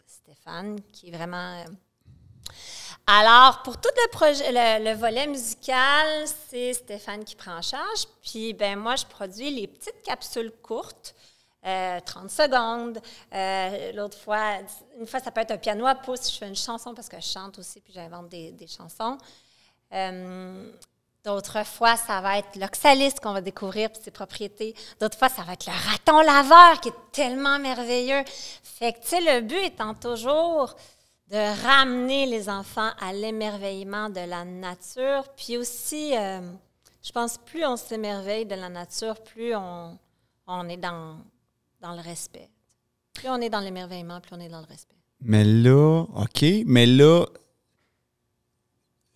Speaker 3: Stéphane, qui est vraiment... Alors, pour tout le projet, le volet musical, c'est Stéphane qui prend en charge. Puis, ben moi, je produis les petites capsules courtes, 30 secondes. L'autre fois, une fois, ça peut être un piano à pouce. Je fais une chanson parce que je chante aussi, puis j'invente des chansons. D'autres fois, ça va être l'oxalis qu'on va découvrir puis ses propriétés. D'autres fois, ça va être le raton laveur qui est tellement merveilleux. Fait que, tu sais, le but étant toujours de ramener les enfants à l'émerveillement de la nature. Puis aussi, je pense, plus on s'émerveille de la nature, plus on est dans le respect. Plus on est dans l'émerveillement, plus on est dans le respect.
Speaker 2: Mais là, OK, mais là,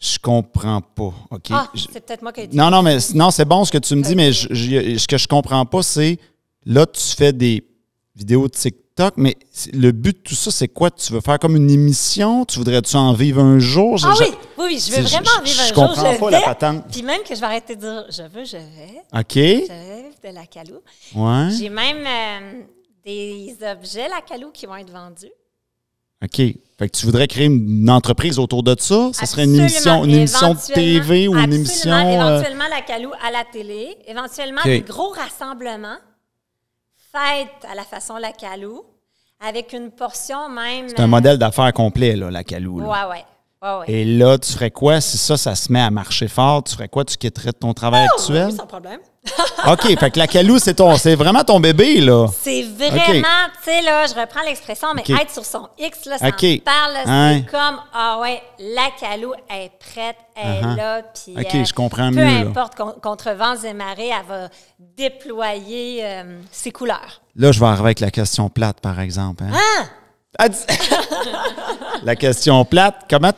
Speaker 2: je comprends pas, OK?
Speaker 3: Ah, c'est peut-être moi qui ai dit.
Speaker 2: Non, mais c'est bon ce que tu me dis, mais ce que je comprends pas, c'est, là, tu fais des vidéos de TikTok, mais le but de tout ça, c'est quoi? Tu veux faire comme une émission? Tu voudrais-tu en vivre un jour?
Speaker 3: Oui, je veux vraiment vivre un jour.
Speaker 2: Je comprends pas la patente.
Speaker 3: Puis même que je vais arrêter de dire « je vais ».
Speaker 2: OK.
Speaker 3: Je vais vivre de l'Acalou.
Speaker 2: Ouais.
Speaker 3: J'ai même des objets l'Acalou qui vont être vendus.
Speaker 2: OK. Fait que tu voudrais créer une entreprise autour de ça? Ça serait une émission de TV ou une émission...
Speaker 3: Éventuellement, l'Acalou à la télé. Éventuellement, des gros rassemblements faite à la façon Lacalou, avec une portion même...
Speaker 2: C'est un modèle d'affaires complet, là, la Calou. Là.
Speaker 3: Ouais.
Speaker 2: Et là, tu ferais quoi si ça se met à marcher fort? Tu ferais quoi? Tu quitterais ton travail actuel?
Speaker 3: Oui, sans problème.
Speaker 2: OK, fait que la Calou, c'est vraiment ton bébé, là.
Speaker 3: C'est vraiment, tu sais, là, je reprends l'expression, mais être sur son X, là, ça me parle, là, c'est comme, la Calou est prête, elle est là, puis
Speaker 2: je comprends
Speaker 3: peu
Speaker 2: mieux,
Speaker 3: importe, contre vents et marées, elle va déployer ses couleurs.
Speaker 2: Là, je vais arriver avec la question plate, par exemple. Hein? La question plate, comment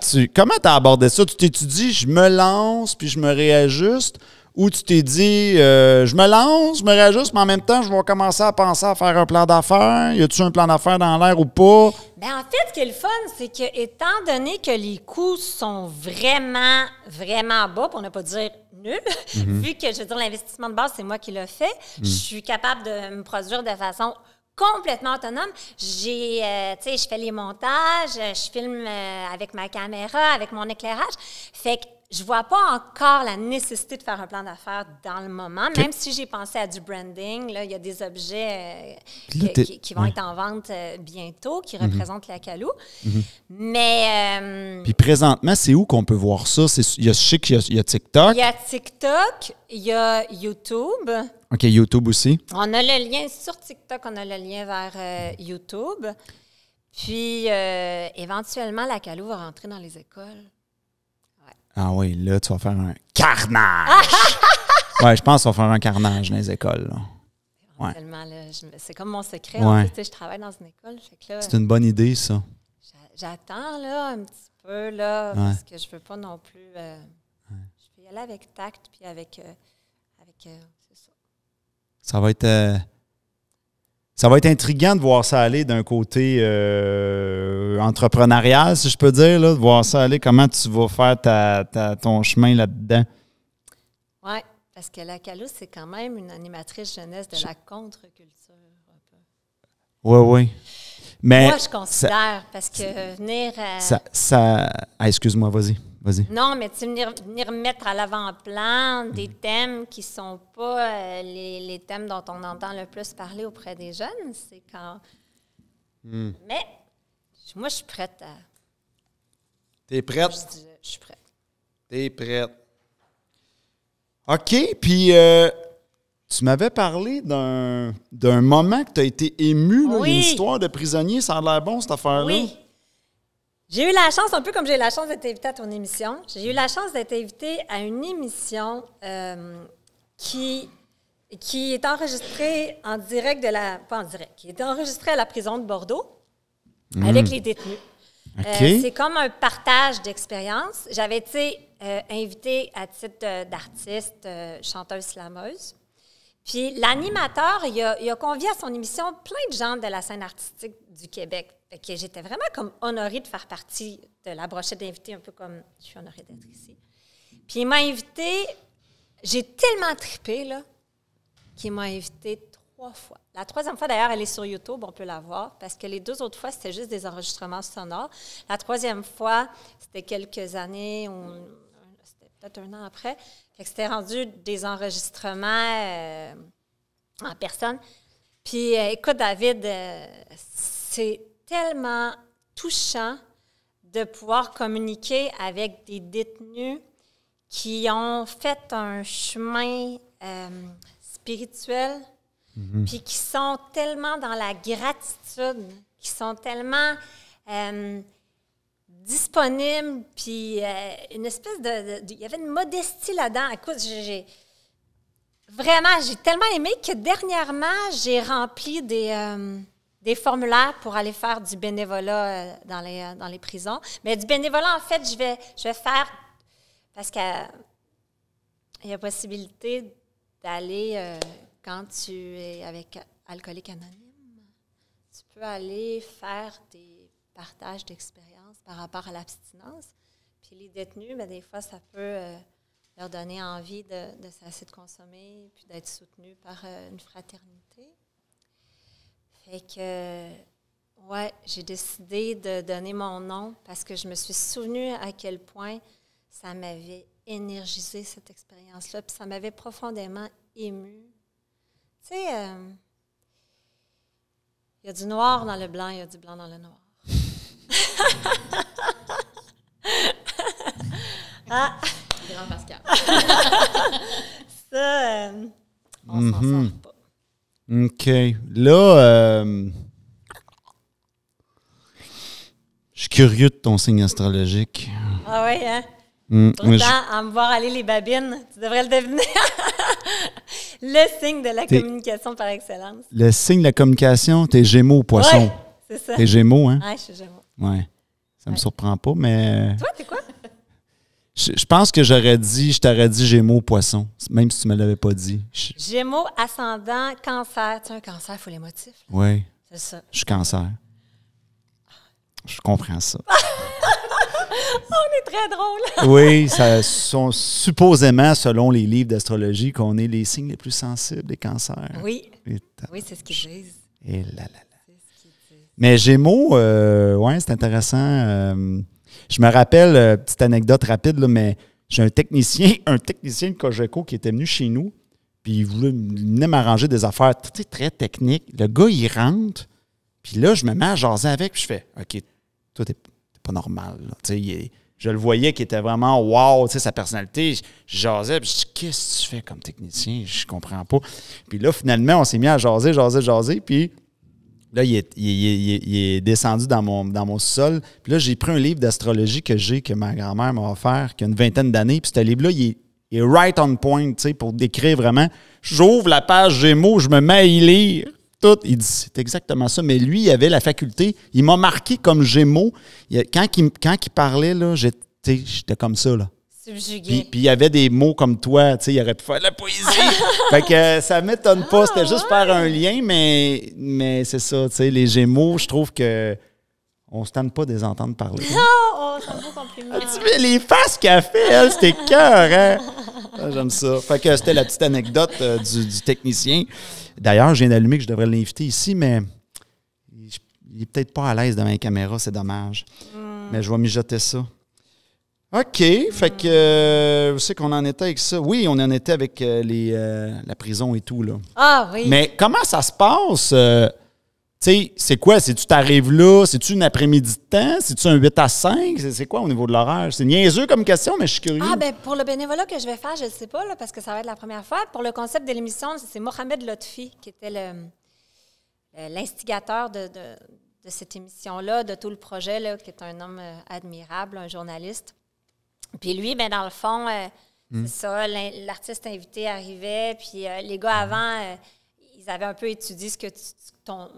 Speaker 2: t'as abordé ça? Tu t'es dit, je me lance, puis je me réajuste? Ou tu t'es dit, je me lance, je me réajuste, mais en même temps, je vais commencer à penser à faire un plan d'affaires? Y a-tu un plan d'affaires dans l'air ou pas?
Speaker 3: Bien, en fait, ce qui est le fun, c'est que, étant donné que les coûts sont vraiment, vraiment bas, pour ne pas dire nuls, vu que, je veux dire, l'investissement de base, c'est moi qui l'ai fait, je suis capable de me produire de façon complètement autonome. Je fais les montages, je filme avec ma caméra, avec mon éclairage. Fait que je vois pas encore la nécessité de faire un plan d'affaires dans le moment, même si j'ai pensé à du branding. Là, il y a des objets qui vont être en vente bientôt, qui représentent la Calou. Mais...
Speaker 2: Puis présentement, c'est où qu'on peut voir ça? Je sais qu'il y a TikTok.
Speaker 3: Il y a TikTok, il y a YouTube.
Speaker 2: OK, YouTube aussi.
Speaker 3: On a le lien sur TikTok, on a le lien vers YouTube. Puis, éventuellement, la Calou va rentrer dans les écoles. Ouais.
Speaker 2: Ah oui, là, tu vas faire un carnage! Oui, je pense qu'on va faire un carnage dans les écoles. Là.
Speaker 3: Éventuellement, là, c'est comme mon secret.
Speaker 2: Ouais.
Speaker 3: En plus, je travaille dans une école. Fait que là,
Speaker 2: c'est une bonne idée, ça.
Speaker 3: J'attends là, un petit peu, là, parce que je veux pas non plus... Je vais y aller avec tact, puis avec c'est ça.
Speaker 2: Ça va être intriguant de voir ça aller d'un côté entrepreneurial, si je peux dire, là, de voir ça aller, comment tu vas faire ton chemin là-dedans.
Speaker 3: Oui, parce que la Calou, c'est quand même une animatrice jeunesse de la contre-culture.
Speaker 2: Oui. Mais
Speaker 3: moi, je considère, parce que venir...
Speaker 2: excuse-moi, vas-y.
Speaker 3: Non, mais tu sais, venir mettre à l'avant-plan des thèmes qui ne sont pas les thèmes dont on entend le plus parler auprès des jeunes, c'est quand... Mais moi, je suis prête à...
Speaker 2: T'es prête?
Speaker 3: Je suis prête.
Speaker 2: T'es prête. OK, puis tu m'avais parlé d'un moment que tu as été ému, là,
Speaker 3: oui.
Speaker 2: Une histoire de prisonnier, ça a l'air bon, cette affaire-là.
Speaker 3: Oui. J'ai eu la chance, un peu comme j'ai eu la chance d'être invitée à ton émission, j'ai eu la chance d'être invitée à une émission qui est enregistrée en direct pas en direct, qui est enregistrée à la prison de Bordeaux avec les détenus.
Speaker 2: Okay.
Speaker 3: C'est comme un partage d'expérience. J'avais été invitée à titre d'artiste, chanteuse slameuse. Puis l'animateur, il a convié à son émission plein de gens de la scène artistique du Québec. Fait que j'étais vraiment comme honorée de faire partie de la brochette d'invités, un peu comme je suis honorée d'être ici. Puis il m'a invitée, j'ai tellement trippé, là, qu'il m'a invitée 3 fois. La 3e fois, d'ailleurs, elle est sur YouTube, on peut la voir, parce que les 2 autres fois, c'était juste des enregistrements sonores. La 3e fois, c'était quelques années, c'était peut-être 1 an après. Fait que c'était rendu des enregistrements en personne. Puis, écoute, David, c'est tellement touchant de pouvoir communiquer avec des détenus qui ont fait un chemin spirituel, puis qui sont tellement dans la gratitude, qui sont tellement disponibles, puis une espèce il y avait une modestie là-dedans. Écoute, j'ai tellement aimé que dernièrement, j'ai rempli des formulaires pour aller faire du bénévolat dans les prisons. Mais du bénévolat, en fait, je vais faire, parce qu'il y a possibilité d'aller, quand tu es avec Alcooliques Anonymes, tu peux aller faire des partages d'expériences par rapport à l'abstinence. Puis les détenus, bien, des fois, ça peut leur donner envie de cesser de consommer puis d'être soutenus par une fraternité. Fait que, ouais, j'ai décidé de donner mon nom parce que je me suis souvenue à quel point ça m'avait énergisé, cette expérience-là, puis ça m'avait profondément émue. Tu sais, Il y a du noir dans le blanc, il y a du blanc dans le noir. Ah!
Speaker 4: Grand Pascal.
Speaker 3: Ça, on s'en sort pas.
Speaker 2: OK. Là, je suis curieux de ton signe astrologique.
Speaker 3: Ah oui, hein?
Speaker 2: Moi,
Speaker 3: Pourtant, à me voir aller les babines, tu devrais le deviner. Le signe de la communication par excellence.
Speaker 2: le signe de la communication, t'es Gémeaux ou Poisson.
Speaker 3: Ouais, c'est ça.
Speaker 2: T'es Gémeaux, hein?
Speaker 3: Ouais, je suis Gémeaux.
Speaker 2: Ouais. Ça me surprend pas, mais
Speaker 3: Toi, t'es quoi?
Speaker 2: je pense que je t'aurais dit Gémeaux ou Poisson, même si tu me l'avais pas dit.
Speaker 3: Gémeaux, ascendant, cancer. Tu sais, un cancer, il faut les motifs.
Speaker 2: Oui,
Speaker 3: C'est ça.
Speaker 2: je suis Cancer. Je comprends ça.
Speaker 3: On est très drôle.
Speaker 2: Oui, ça sont supposément, selon les livres d'astrologie, qu'on est les signes les plus sensibles des cancers.
Speaker 3: Oui.
Speaker 2: Et
Speaker 3: Oui, c'est ce qu'ils disent.
Speaker 2: Et là, là, là.
Speaker 3: C'est ce qu'ils disent.
Speaker 2: Mais Gémeaux, ouais, c'est intéressant. Je me rappelle, petite anecdote rapide, là, mais j'ai un technicien de Cogeco qui était venu chez nous, puis il venait m'arranger des affaires très techniques. Le gars, il rentre, puis là, je me mets à jaser avec, puis je fais « OK, toi, t'es pas normal. » Je le voyais qui était vraiment wow, sa personnalité. Je jasais, puis je dis « Qu'est-ce que tu fais comme technicien? Je comprends pas. » Puis là, finalement, on s'est mis à jaser, puis là, il est descendu dans mon sol. Puis là, j'ai pris un livre d'astrologie que ma grand-mère m'a offert, qui a une vingtaine d'années. Puis ce livre-là, il est right on point, pour décrire vraiment. J'ouvre la page Gémeaux, je me mets à y lire. Tout. Il dit, c'est exactement ça. Mais lui, il avait la faculté. Il m'a marqué comme Gémeaux. Quand il parlait, là, j'étais comme ça, là.
Speaker 3: Subjugué.
Speaker 2: Puis il y avait des mots comme toi, il aurait pu faire de la poésie. Fait que ça m'étonne pas. C'était juste faire un lien, mais c'est ça, les Gémeaux, je trouve que on se tente pas de les entendre parler.
Speaker 3: Oh, c'est un beau compliment.
Speaker 2: Tu vois, les faces qu'elle fait, elle, c'était cœur, hein? Ah, j'aime ça. Fait que c'était la petite anecdote du technicien. D'ailleurs, je viens d'allumer que je devrais l'inviter ici, mais il est peut-être pas à l'aise devant la caméra, c'est dommage. Mais je vais mijoter ça. OK. Fait que, je sais qu'on en était avec ça. Oui, on en était avec la prison et tout, là.
Speaker 3: Ah oui.
Speaker 2: Mais comment ça se passe? Tu sais, c'est quoi? C'est-tu t'arrives là? C'est-tu une après-midi de temps? C'est-tu un 8 à 5? C'est quoi au niveau de l'horaire? C'est niaiseux comme question, mais je suis curieux.
Speaker 3: Ah, ben pour le bénévolat que je vais faire, je ne sais pas, là, parce que ça va être la première fois. Pour le concept de l'émission, c'est Mohamed Lotfi qui était l'instigateur de cette émission-là, de tout le projet, là, qui est un homme admirable, un journaliste. Puis lui, ben dans le fond, c'est ça, l'artiste invité arrivait, puis les gars avant, ils avaient un peu étudié ce que ton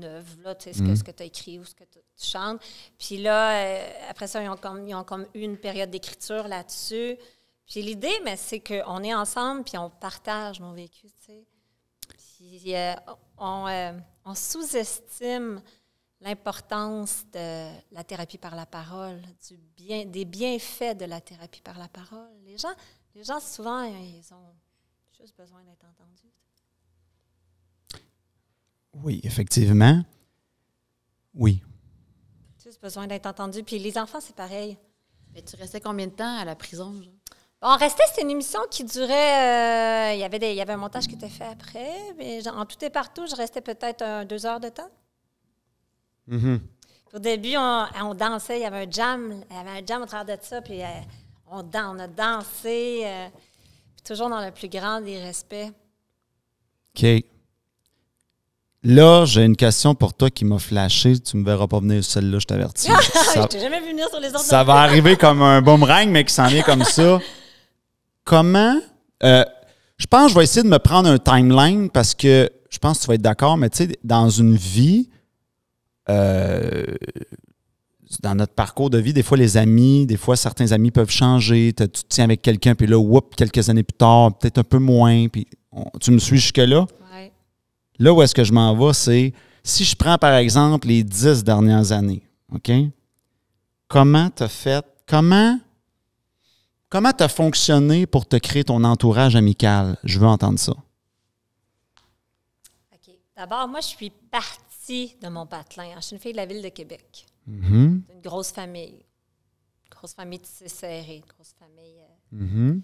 Speaker 3: œuvre, là, tu sais, ce que tu as écrit ou ce que tu chantes. Puis là, après ça, ils ont comme eu une période d'écriture là-dessus. Puis l'idée, mais c'est qu'on est ensemble, puis on partage nos vécus, tu sais. Puis on sous-estime l'importance de la thérapie par la parole, des bienfaits de la thérapie par la parole. Les gens souvent, ils ont juste besoin d'être entendus.
Speaker 2: Oui, effectivement. Oui.
Speaker 3: Juste besoin d'être entendus. Puis les enfants, c'est pareil.
Speaker 4: Mais tu restais combien de temps à la prison, genre?
Speaker 3: On restait, c'était une émission qui durait... il y avait un montage qui était fait après. Mais en tout et partout, je restais peut-être 2 heures de temps.
Speaker 2: Mm-hmm.
Speaker 3: Au début, on dansait, il y avait un jam au travers de ça, puis on a dansé, puis toujours dans le plus grand des respects.
Speaker 2: OK. Là, j'ai une question pour toi qui m'a flashé. Tu me verras pas venir celle-là, je t'avertis.
Speaker 3: Je t'ai jamais vu venir sur les autres.
Speaker 2: Ça va arriver comme un boomerang, mais qui s'en vient comme ça. Comment... je pense que je vais essayer de me prendre un timeline parce que je pense que tu vas être d'accord, mais tu sais, dans une vie... dans notre parcours de vie, des fois, certains amis peuvent changer. Tu te tiens avec quelqu'un, puis là, quelques années plus tard, peut-être un peu moins. Puis tu me suis jusque-là?
Speaker 3: Oui.
Speaker 2: Là où est-ce que je m'en vais, c'est si je prends, par exemple, les 10 dernières années, OK? Comment tu as fait? Comment tu as fonctionné pour te créer ton entourage amical? Je veux entendre ça.
Speaker 3: OK. D'abord, moi, je suis partie de mon patelin. Je suis une fille de la ville de Québec.
Speaker 2: Mm-hmm.
Speaker 3: Une grosse famille. Une grosse famille tissée serrée. Une grosse famille...
Speaker 2: Mm-hmm.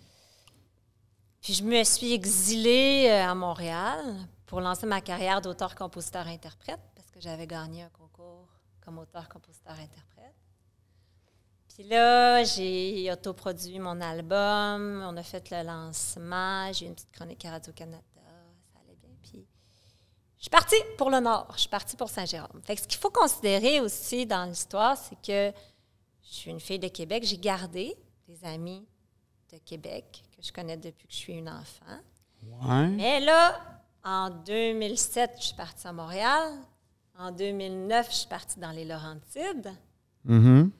Speaker 3: Puis je me suis exilée à Montréal pour lancer ma carrière d'auteur-compositeur-interprète parce que j'avais gagné un concours comme auteur, compositeur, interprète. Puis là, j'ai autoproduit mon album, on a fait le lancement, j'ai eu une petite chronique à Radio-Canada, ça allait bien. Puis je suis partie pour le Nord, je suis partie pour Saint-Jérôme. Fait que ce qu'il faut considérer aussi dans l'histoire, c'est que je suis une fille de Québec, j'ai gardé des amis de Québec que je connais depuis que je suis une enfant.
Speaker 2: Ouais.
Speaker 3: Mais là, en 2007, je suis partie à Montréal. En 2009, je suis partie dans les Laurentides.
Speaker 2: Mm-hmm.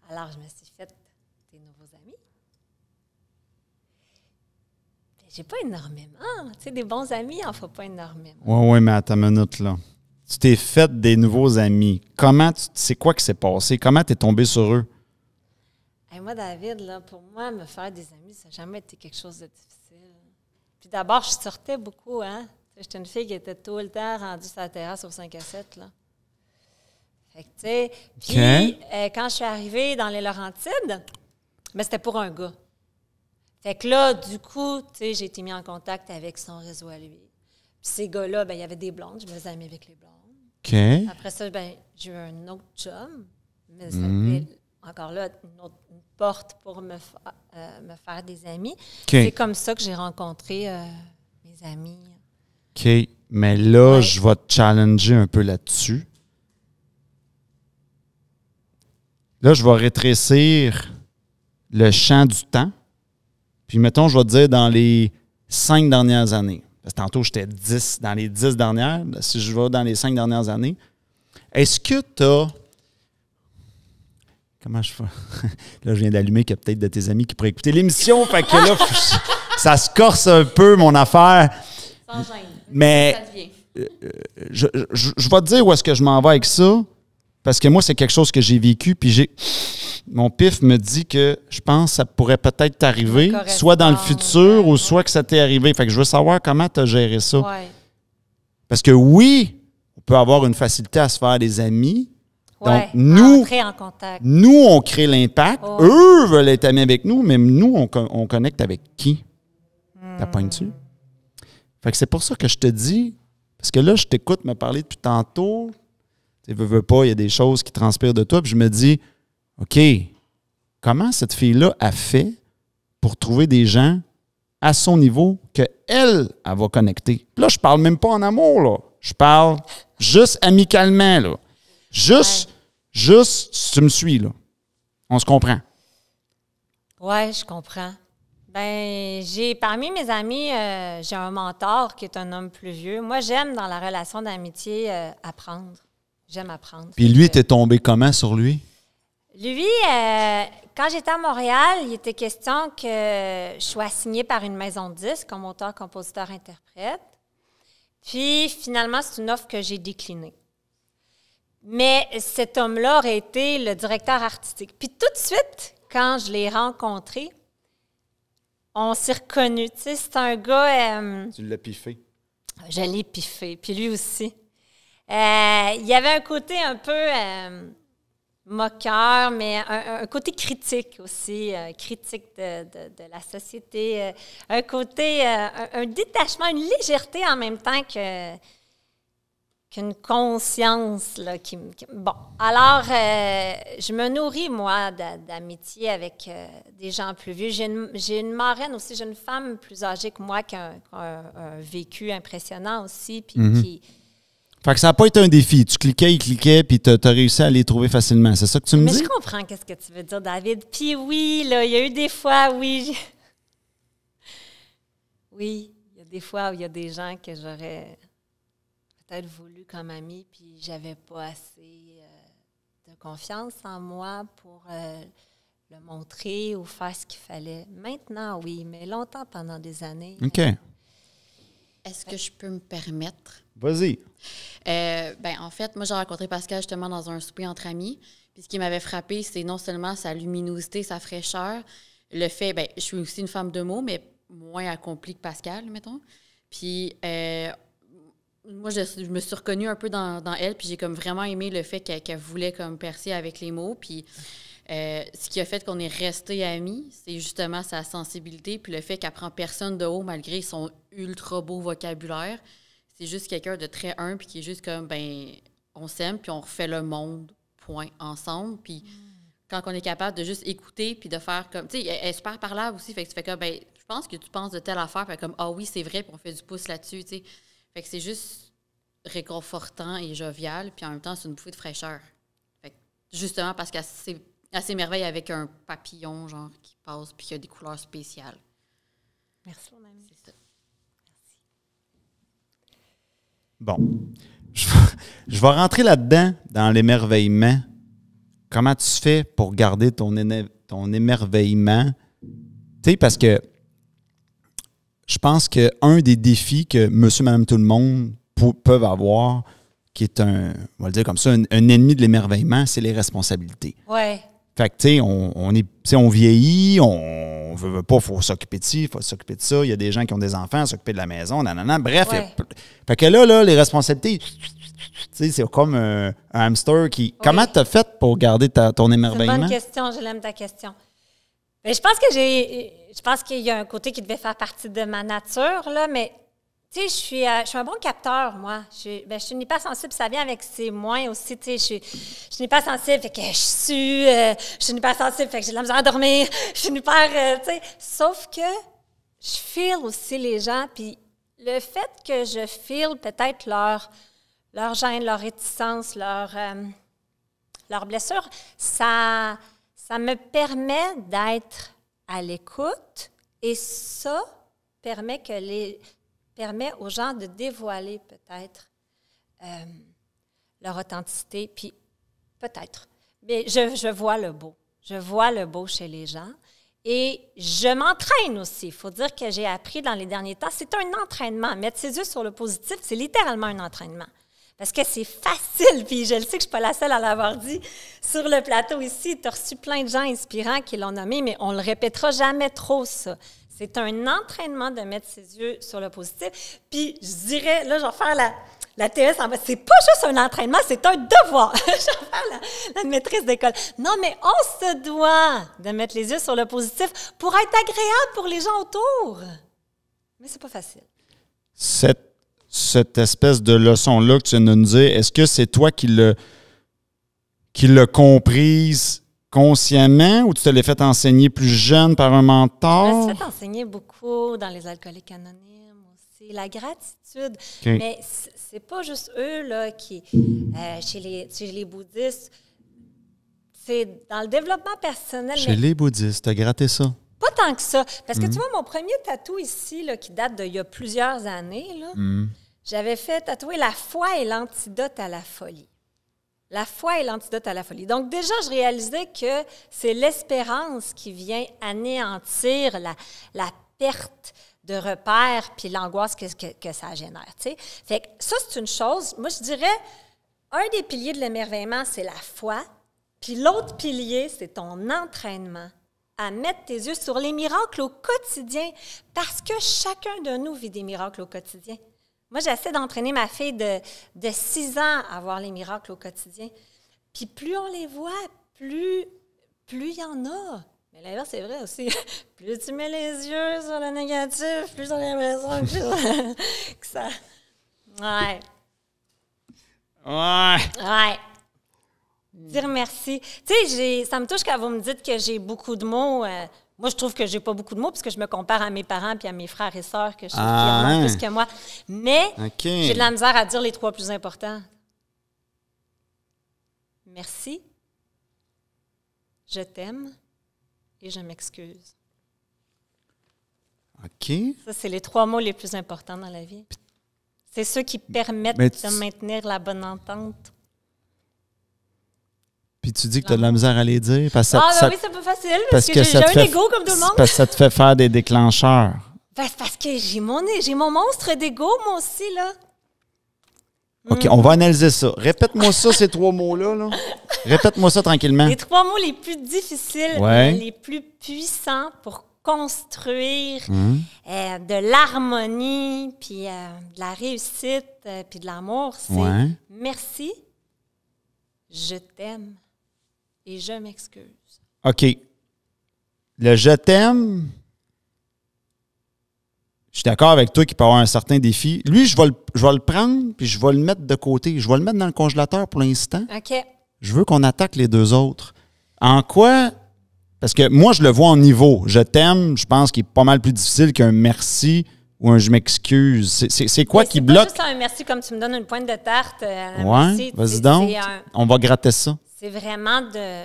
Speaker 3: Alors, je me suis fait des nouveaux amis. Mais j'ai pas énormément. Tu sais, des bons amis, il n'en faut pas énormément.
Speaker 2: Oui, mais attends une minute, là. Tu t'es fait des nouveaux amis. C'est quoi qui s'est passé? Comment tu es tombé sur eux?
Speaker 3: Hey, moi, David, là, pour moi, me faire des amis, ça n'a jamais été quelque chose de difficile. Puis d'abord, je sortais beaucoup, hein? J'étais une fille qui était tout le temps rendue sur la terrasse au 5 à 7, là. Fait que, tu sais, puis quand je suis arrivée dans les Laurentides, ben, c'était pour un gars. Fait que là, du coup, tu sais, j'ai été mis en contact avec son réseau à lui. Puis ces gars-là, ben, il y avait des blondes, je me faisais amis avec les blondes.
Speaker 2: OK.
Speaker 3: Après ça, ben, j'ai eu un autre chum, mais c'était encore là une porte pour me faire des amis.
Speaker 2: Okay.
Speaker 3: C'est comme ça que j'ai rencontré mes amis.
Speaker 2: OK. Mais là, je vais te challenger un peu là-dessus. Là, je vais rétrécir le champ du temps. Puis, mettons, je vais te dire dans les 5 dernières années. Parce que tantôt, j'étais 10 dans les 10 dernières. Si je vais dans les 5 dernières années, est-ce que tu as... Comment je fais? Là, je viens d'allumer qu'il y a peut-être de tes amis qui pourraient écouter l'émission. Fait que là, ça se corse un peu, mon affaire.
Speaker 4: Sans gêne.
Speaker 2: Mais
Speaker 4: Ça devient.
Speaker 2: je vais te dire où est-ce que je m'en vais avec ça. Parce que moi, c'est quelque chose que j'ai vécu. Puis mon pif me dit que je pense que ça pourrait peut-être t'arriver, soit dans le futur ou soit que ça t'est arrivé. Fait que je veux savoir comment tu as géré ça.
Speaker 3: Ouais.
Speaker 2: Parce que oui, on peut avoir une facilité à se faire des amis. Donc,
Speaker 3: entrer en contact.
Speaker 2: Nous, on crée l'impact.
Speaker 3: Oh.
Speaker 2: Eux veulent être amis avec nous, mais nous, on connecte avec qui? T'as pas dessus? Fait que c'est pour ça que je te dis, parce que là, je t'écoute me parler depuis tantôt. Tu veux pas, il y a des choses qui transpirent de toi. Puis je me dis, OK, comment cette fille-là a fait pour trouver des gens à son niveau qu'elle va connecter? Puis là, je parle même pas en amour, là. Je parle juste amicalement, là. Juste, si tu me suis, là. On se comprend.
Speaker 3: Oui, je comprends. Ben, parmi mes amis, j'ai un mentor qui est un homme plus vieux. Moi, j'aime dans la relation d'amitié apprendre. J'aime apprendre.
Speaker 2: Puis lui, t'es tombé comment sur lui?
Speaker 3: Lui, quand j'étais à Montréal, il était question que je sois assignée par une maison de disques comme auteur, compositeur, interprète. Puis, finalement, c'est une offre que j'ai déclinée. Mais cet homme-là aurait été le directeur artistique. Puis tout de suite, quand je l'ai rencontré, on s'est reconnus. Tu sais, c'est un gars...
Speaker 2: Tu l'as piffé.
Speaker 3: Je l'ai piffé. Puis lui aussi. Il y avait un côté un peu moqueur, mais un côté critique aussi, critique de la société. Un côté, un détachement, une légèreté en même temps qu'une conscience. Là, bon, alors, je me nourris, moi, d'amitié avec des gens plus vieux. J'ai une marraine aussi, j'ai une femme plus âgée que moi qui a un vécu impressionnant aussi, puis qui...
Speaker 2: Fait que ça n'a pas été un défi. Tu cliquais, il cliquait, puis tu as réussi à les trouver facilement. C'est ça que tu me dis?
Speaker 3: Mais je comprends qu'est-ce que tu veux dire, David. Puis oui, là, il y a eu des fois, oui. Oui, il y a des fois où il y a des gens que j'aurais peut-être voulu comme ami, puis j'avais pas assez de confiance en moi pour le montrer ou faire ce qu'il fallait. Maintenant, oui, mais longtemps, pendant des années.
Speaker 2: OK.
Speaker 4: Est-ce que je peux me permettre?
Speaker 2: Vas-y.
Speaker 4: En fait, moi, j'ai rencontré Pascal justement dans un souper entre amis. Puis ce qui m'avait frappé, c'est non seulement sa luminosité, sa fraîcheur, le fait, je suis aussi une femme de mots, mais moins accomplie que Pascal, mettons. Puis moi, je me suis reconnue un peu dans elle, puis j'ai comme vraiment aimé le fait qu'elle voulait comme percer avec les mots. Puis ce qui a fait qu'on est restés amis, c'est justement sa sensibilité, puis le fait qu'elle prend personne de haut malgré son ultra beau vocabulaire. C'est juste quelqu'un de très humble, puis qui est juste comme, on s'aime, puis on refait le monde, point, ensemble. Puis quand on est capable de juste écouter, puis de faire comme... Tu sais, elle est super parlable aussi, fait que tu fais comme, ben, je pense que tu penses de telle affaire, puis comme, ah oui, c'est vrai, puis on fait du pouce là-dessus, tu sais. Fait que c'est juste réconfortant et jovial, puis en même temps, c'est une bouffée de fraîcheur. Fait que justement, parce qu'elle s'émerveille avec un papillon, genre, qui passe, puis qui a des couleurs spéciales.
Speaker 3: Merci, mon ami.
Speaker 4: C'est ça.
Speaker 2: Bon. Je vais rentrer là-dedans, dans l'émerveillement. Comment tu fais pour garder ton émerveillement? Tu sais, parce que je pense qu'un des défis que monsieur, madame, tout le monde peuvent avoir, qui est on va le dire comme ça, un ennemi de l'émerveillement, c'est les responsabilités.
Speaker 3: Ouais.
Speaker 2: Fait que, tu sais, on vieillit, on veut pas, il faut s'occuper de ci, il faut s'occuper de ça. Il y a des gens qui ont des enfants, s'occuper de la maison, nanana. Bref,
Speaker 3: Ouais.
Speaker 2: Fait que là, les responsabilités, tu sais, c'est comme un hamster qui...
Speaker 3: Oui.
Speaker 2: Comment tu as fait pour garder ton
Speaker 3: C'est une
Speaker 2: émerveillement?
Speaker 3: bonne question, je l'aime ta question. Mais je pense qu'il y a un côté qui devait faire partie de ma nature, là, mais tu sais, je suis un bon capteur, moi. Je suis une hypersensible, ça vient avec ses moins aussi, tu sais, je suis une hypersensible, fait que je sue, je suis une hypersensible, fait que j'ai de la misère à dormir, je suis une hyper, tu sais, sauf que je feel aussi les gens, puis le fait que je feel peut-être leur gêne, leur réticence, leur blessure, ça me permet d'être à l'écoute et ça permet aux gens de dévoiler peut-être leur authenticité, puis peut-être. Mais je vois le beau. Je vois le beau chez les gens. Et je m'entraîne aussi. Il faut dire que j'ai appris dans les derniers temps, c'est un entraînement. Mettre ses yeux sur le positif, c'est littéralement un entraînement. Parce que c'est facile, puis je le sais que je ne suis pas la seule à l'avoir dit. Sur le plateau ici, tu as reçu plein de gens inspirants qui l'ont nommé, mais on ne le répétera jamais trop, ça. C'est un entraînement de mettre ses yeux sur le positif. Puis je dirais, là, je vais faire la TS en bas. C'est pas juste un entraînement, c'est un devoir. Je vais faire la maîtrise d'école. Non, mais on se doit de mettre les yeux sur le positif pour être agréable pour les gens autour. Mais c'est pas facile.
Speaker 2: Cette espèce de leçon-là que tu viens de nous dire, est-ce que c'est toi qui l'as comprise consciemment ou tu te l'as fait enseigner plus jeune par un mentor?
Speaker 3: Je me suis fait enseigner beaucoup dans les alcooliques anonymes aussi. La gratitude.
Speaker 2: Okay.
Speaker 3: Mais c'est pas juste eux là, qui, chez les bouddhistes, c'est dans le développement personnel.
Speaker 2: Chez les bouddhistes, tu as gratté ça?
Speaker 3: Pas tant que ça. Parce que tu vois, mon premier tatou ici, là, qui date d'il y a plusieurs années, là, j'avais fait tatouer « La foi est l'antidote à la folie ». La foi est l'antidote à la folie. Donc déjà, je réalisais que c'est l'espérance qui vient anéantir la perte de repères puis l'angoisse que ça génère. T'sais. Fait que ça, c'est une chose. Moi, je dirais, un des piliers de l'émerveillement, c'est la foi. Puis l'autre pilier, c'est ton entraînement à mettre tes yeux sur les miracles au quotidien parce que chacun de nous vit des miracles au quotidien. Moi, j'essaie d'entraîner ma fille de 6 ans à voir les miracles au quotidien. Puis plus on les voit, plus il y en a. Mais l'inverse, c'est vrai aussi. Plus tu mets les yeux sur le négatif, plus tu as l'impression que ça... Ouais. Ouais. Dire merci. Tu sais, ça me touche quand vous me dites que j'ai beaucoup de mots. Moi, je trouve que j'ai pas beaucoup de mots parce que je me compare à mes parents puis à mes frères et sœurs que je trouve qu'ils en ont plus que moi. Mais j'ai de la misère à dire les 3 plus importants. Merci, je t'aime et je m'excuse.
Speaker 2: OK.
Speaker 3: Ça, c'est les 3 mots les plus importants dans la vie. C'est ceux qui permettent de maintenir la bonne entente.
Speaker 2: Puis tu dis que tu as de la misère à les dire? Parce que
Speaker 3: oui, c'est pas facile, parce que j'ai un ego comme tout le monde.
Speaker 2: Parce que ça te fait faire des déclencheurs.
Speaker 3: Parce que j'ai mon monstre d'ego, moi aussi, là.
Speaker 2: OK, on va analyser ça. Répète-moi ça, ces 3 mots-là. Là. Répète-moi ça tranquillement.
Speaker 3: Les 3 mots les plus difficiles, les plus puissants pour construire de l'harmonie, puis de la réussite, puis de l'amour, c'est merci, je t'aime et je m'excuse.
Speaker 2: OK. Le je t'aime, je suis d'accord avec toi qu'il peut avoir un certain défi. Lui, je vais le prendre, puis je vais le mettre de côté. Je vais le mettre dans le congélateur pour l'instant.
Speaker 3: OK.
Speaker 2: Je veux qu'on attaque les deux autres. En quoi? Parce que moi, je le vois en niveau. Je t'aime, je pense qu'il est pas mal plus difficile qu'un merci ou un je m'excuse. C'est quoi qui bloque?
Speaker 3: C'est pas juste un merci comme tu me donnes une pointe de tarte.
Speaker 2: Ouais, vas-y donc. On va gratter ça.
Speaker 3: C'est vraiment de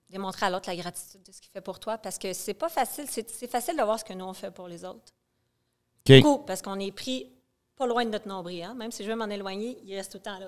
Speaker 3: démontrer à l'autre la gratitude de ce qu'il fait pour toi parce que c'est pas facile. C'est facile de voir ce que nous, on fait pour les autres.
Speaker 2: OK.
Speaker 3: Beaucoup, parce qu'on est pris pas loin de notre nombril. Hein? Même si je veux m'en éloigner, il reste tout le temps là.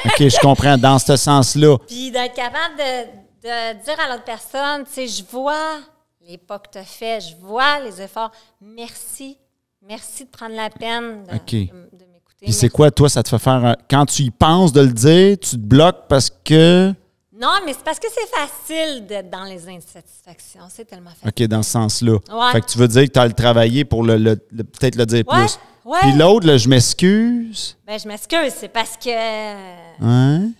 Speaker 2: OK, je comprends. Dans ce sens-là.
Speaker 3: Puis d'être capable de dire à l'autre personne, tu sais, je vois les pas que tu as fait, je vois les efforts. Merci. Merci de prendre la peine de m'écouter.
Speaker 2: Puis c'est quoi, toi, ça te fait faire... Quand tu y penses de le dire, tu te bloques parce que...
Speaker 3: Non, mais c'est parce que c'est facile d'être dans les insatisfactions. C'est tellement facile.
Speaker 2: OK, dans ce sens-là.
Speaker 3: Ouais.
Speaker 2: Fait que tu veux dire que tu as le travaillé pour peut-être le dire
Speaker 3: Ouais,
Speaker 2: plus.
Speaker 3: ouais.
Speaker 2: Puis l'autre, je m'excuse.
Speaker 3: Ben, je m'excuse. C'est parce que...
Speaker 2: Hein?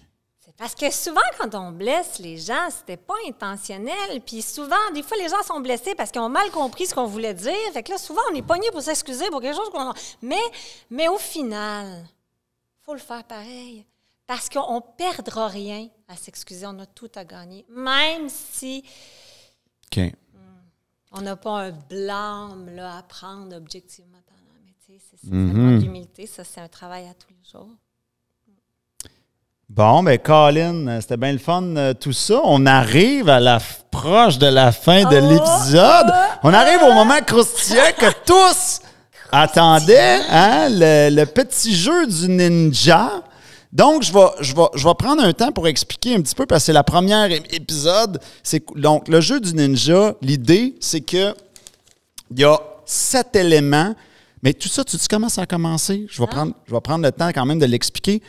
Speaker 3: Parce que souvent, quand on blesse les gens, c'était pas intentionnel. Puis souvent, des fois, les gens sont blessés parce qu'ils ont mal compris ce qu'on voulait dire. Fait que là, souvent, on est pogné pour s'excuser pour quelque chose qu'on... Mais au final, il faut le faire pareil. Parce qu'on ne perdra rien à s'excuser. On a tout à gagner. Même si
Speaker 2: OK.
Speaker 3: on n'a pas un blâme là, à prendre objectivement parlant. Mais tu sais, c'est de l'humilité. Ça, c'est un travail à tous les jours.
Speaker 2: Bon, ben Colin, c'était bien le fun tout ça. On arrive proche de la fin de l'épisode. On arrive au moment croustillant que tous attendaient, hein, le petit jeu du ninja. Donc, je vais prendre un temps pour expliquer un petit peu parce que c'est la première épisode. Donc, le jeu du ninja, l'idée, c'est que il y a 7 éléments. Mais tout ça, tu sais comment ça a commencé? Je vais prendre le temps quand même de l'expliquer.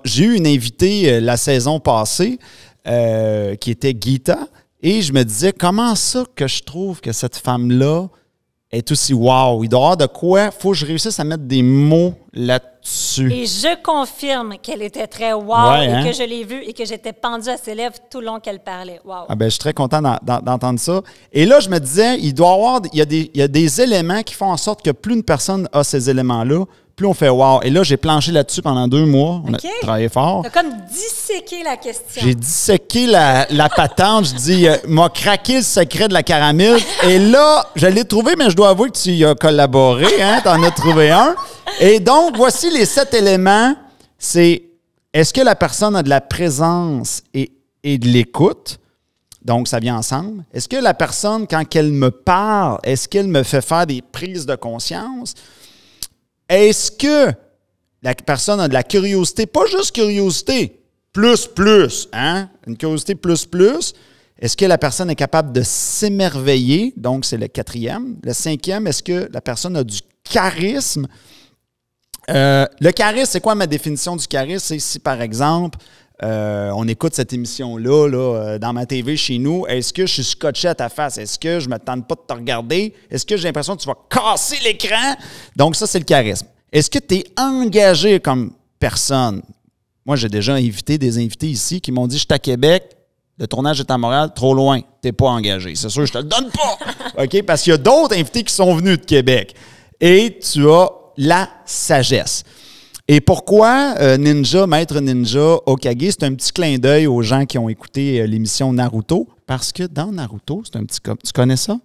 Speaker 2: J'ai eu une invitée la saison passée qui était Gita et je me disais comment ça que je trouve que cette femme-là est aussi wow. Il doit y avoir de quoi, il faut que je réussisse à mettre des mots là-dessus.
Speaker 3: Et je confirme qu'elle était très wow
Speaker 2: hein?
Speaker 3: Et que je l'ai vue et que j'étais pendue à ses lèvres tout le long qu'elle parlait. Wow.
Speaker 2: Ah ben, je suis très content d'entendre ça. Et là, je me disais, il y a des éléments qui font en sorte que plus une personne a ces éléments-là, plus on fait wow. Et là, j'ai planché là-dessus pendant 2 mois. On a travaillé fort.
Speaker 3: T'as comme disséqué la question.
Speaker 2: J'ai disséqué la patente. Je dis, m'a craqué le secret de la caramel. Et là, je l'ai trouvé, mais je dois avouer que tu y as collaboré. Hein? Tu en as trouvé un. Et donc, voici les 7 éléments. C'est, est-ce que la personne a de la présence et de l'écoute? Donc, ça vient ensemble. Est-ce que la personne, quand elle me parle, est-ce qu'elle me fait faire des prises de conscience? Est-ce que la personne a de la curiosité, pas juste curiosité, plus, hein? Une curiosité plus. Est-ce que la personne est capable de s'émerveiller? Donc, c'est le 4e. Le 5e, est-ce que la personne a du charisme? Le charisme, c'est quoi ma définition du charisme? C'est si, par exemple, on écoute cette émission-là dans ma TV chez nous, est-ce que je suis scotché à ta face? Est-ce que je ne me tente pas de te regarder? Est-ce que j'ai l'impression que tu vas casser l'écran? Donc, ça, c'est le charisme. Est-ce que tu es engagé comme personne? Moi, j'ai déjà invité des invités ici qui m'ont dit « Je suis à Québec, le tournage est à Montréal, trop loin, tu n'es pas engagé. » C'est sûr, je te le donne pas! OK? Parce qu'il y a d'autres invités qui sont venus de Québec. Et tu as la sagesse. Et pourquoi Maître Ninja Hokage? C'est un petit clin d'œil aux gens qui ont écouté l'émission Naruto. Parce que dans Naruto, c'est un petit... Tu connais ça?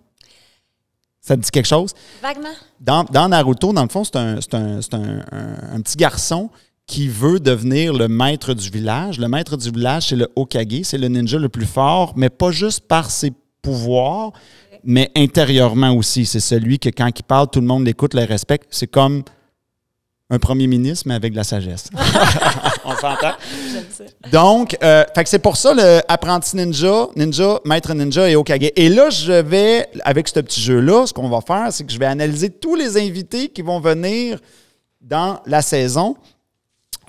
Speaker 2: Ça te dit quelque chose?
Speaker 3: Vaguement.
Speaker 2: Dans Naruto, dans le fond, c'est un petit garçon qui veut devenir le maître du village. Le maître du village, c'est le Hokage. C'est le ninja le plus fort, mais pas juste par ses pouvoirs, mais intérieurement aussi. C'est celui que quand il parle, tout le monde l'écoute, le respecte. C'est comme un premier ministre, mais avec de la sagesse. On s'entend?
Speaker 3: J'aime ça.
Speaker 2: Donc, fait que c'est pour ça le apprenti ninja, maître ninja et Hokage. Et là, je vais, avec ce petit jeu-là, ce qu'on va faire, c'est que je vais analyser tous les invités qui vont venir dans la saison.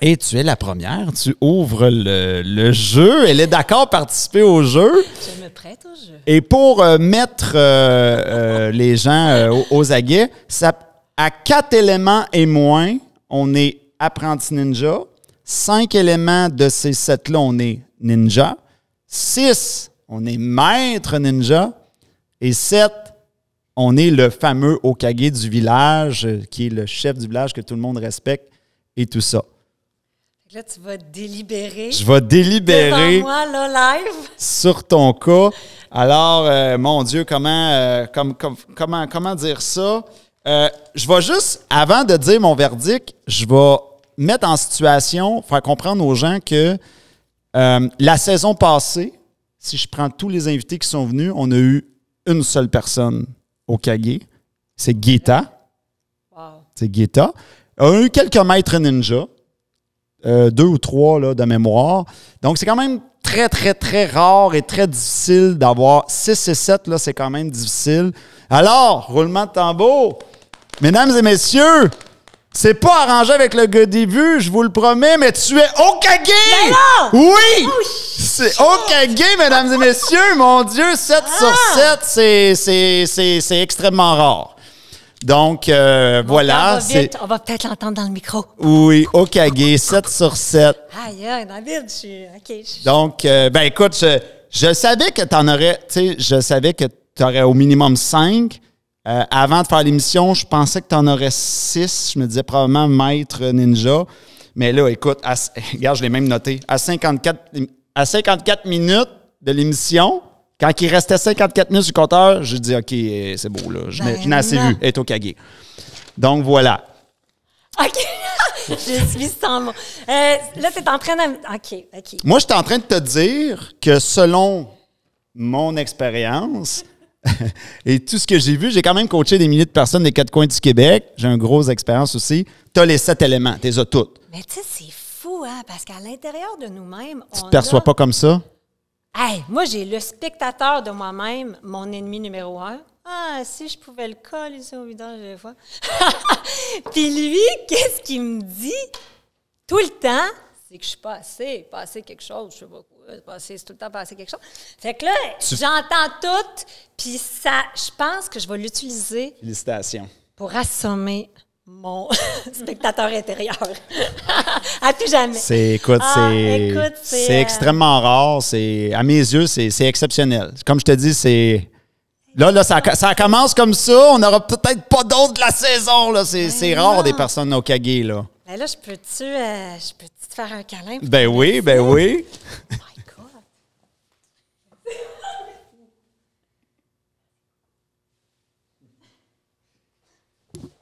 Speaker 2: Et tu es la première, tu ouvres le jeu. Elle est d'accord à participer au jeu.
Speaker 3: Je me prête au jeu.
Speaker 2: Et pour mettre les gens aux aguets, à 4 éléments et moins, on est apprenti ninja. 5 éléments de ces 7-là, on est ninja. 6, on est maître ninja. Et 7, on est le fameux Hokage du village, qui est le chef du village que tout le monde respecte et tout ça.
Speaker 3: Là, tu vas délibérer.
Speaker 2: Je vais délibérer
Speaker 3: devant moi, là, live.
Speaker 2: sur ton cas. Alors, mon Dieu, comment dire ça? Je vais juste, avant de dire mon verdict, je vais mettre en situation, faire comprendre aux gens que la saison passée, si je prends tous les invités qui sont venus, on a eu une seule personne Hokage. C'est Guetta.
Speaker 3: Wow.
Speaker 2: C'est Guetta. On a eu quelques maîtres ninja. 2 ou 3 là, de mémoire. Donc, c'est quand même très, très, très rare et très difficile d'avoir 6 et 7. Là, c'est quand même difficile. Alors, roulement de tambour. Mesdames et messieurs, c'est pas arrangé avec le gars début, je vous le promets, mais tu es Hokage! Oui! C'est Hokage, mesdames et messieurs. Mon Dieu, 7 sur 7, c'est extrêmement rare. Donc, voilà.
Speaker 3: On va peut-être l'entendre dans le micro.
Speaker 2: Oui, Hokage, 7 sur 7.
Speaker 3: Aïe, David, je suis... OK.
Speaker 2: Donc, écoute, je savais que tu en aurais, tu sais, je savais que tu aurais au minimum 5. Avant de faire l'émission, je pensais que tu en aurais 6. Je me disais probablement maître ninja. Mais là, écoute, regarde, je l'ai même noté. À 54 minutes de l'émission, quand il restait 54 minutes sur le compteur, j'ai dit, OK, c'est beau, là. Je n'ai assez vu être Hokage. Donc, voilà.
Speaker 3: OK. Je suis sans mots. Là, tu es en train de... OK.
Speaker 2: Moi, je suis en train de te dire que selon mon expérience et tout ce que j'ai vu, j'ai quand même coaché des milliers de personnes des 4 coins du Québec. J'ai une grosse expérience aussi. Tu as les 7 éléments, tu les as toutes.
Speaker 3: Mais tu sais, c'est fou, hein, parce qu'à l'intérieur de nous-mêmes,
Speaker 2: Tu te perçois pas comme ça?
Speaker 3: Hey, moi, j'ai le spectateur de moi-même, mon ennemi numéro 1. Ah, si je pouvais le coller ça au visage des fois. Puis lui, qu'est-ce qu'il me dit tout le temps? C'est que je suis pas assez quelque chose, je sais pas quoi, c'est tout le temps passé quelque chose. Fait que là, j'entends tout, puis ça, je pense que je vais l'utiliser.
Speaker 2: Félicitations.
Speaker 3: Pour assommer mon spectateur intérieur. À tout jamais.
Speaker 2: Écoute, c'est extrêmement rare. À mes yeux, c'est exceptionnel. Comme je te dis, c'est... Là, ça commence comme ça. On n'aura peut-être pas d'autres de la saison. Là. C'est rare des personnes Hokage, là.
Speaker 3: Ben là, je peux-tu te faire un câlin?
Speaker 2: Ben oui.
Speaker 3: Oh my God!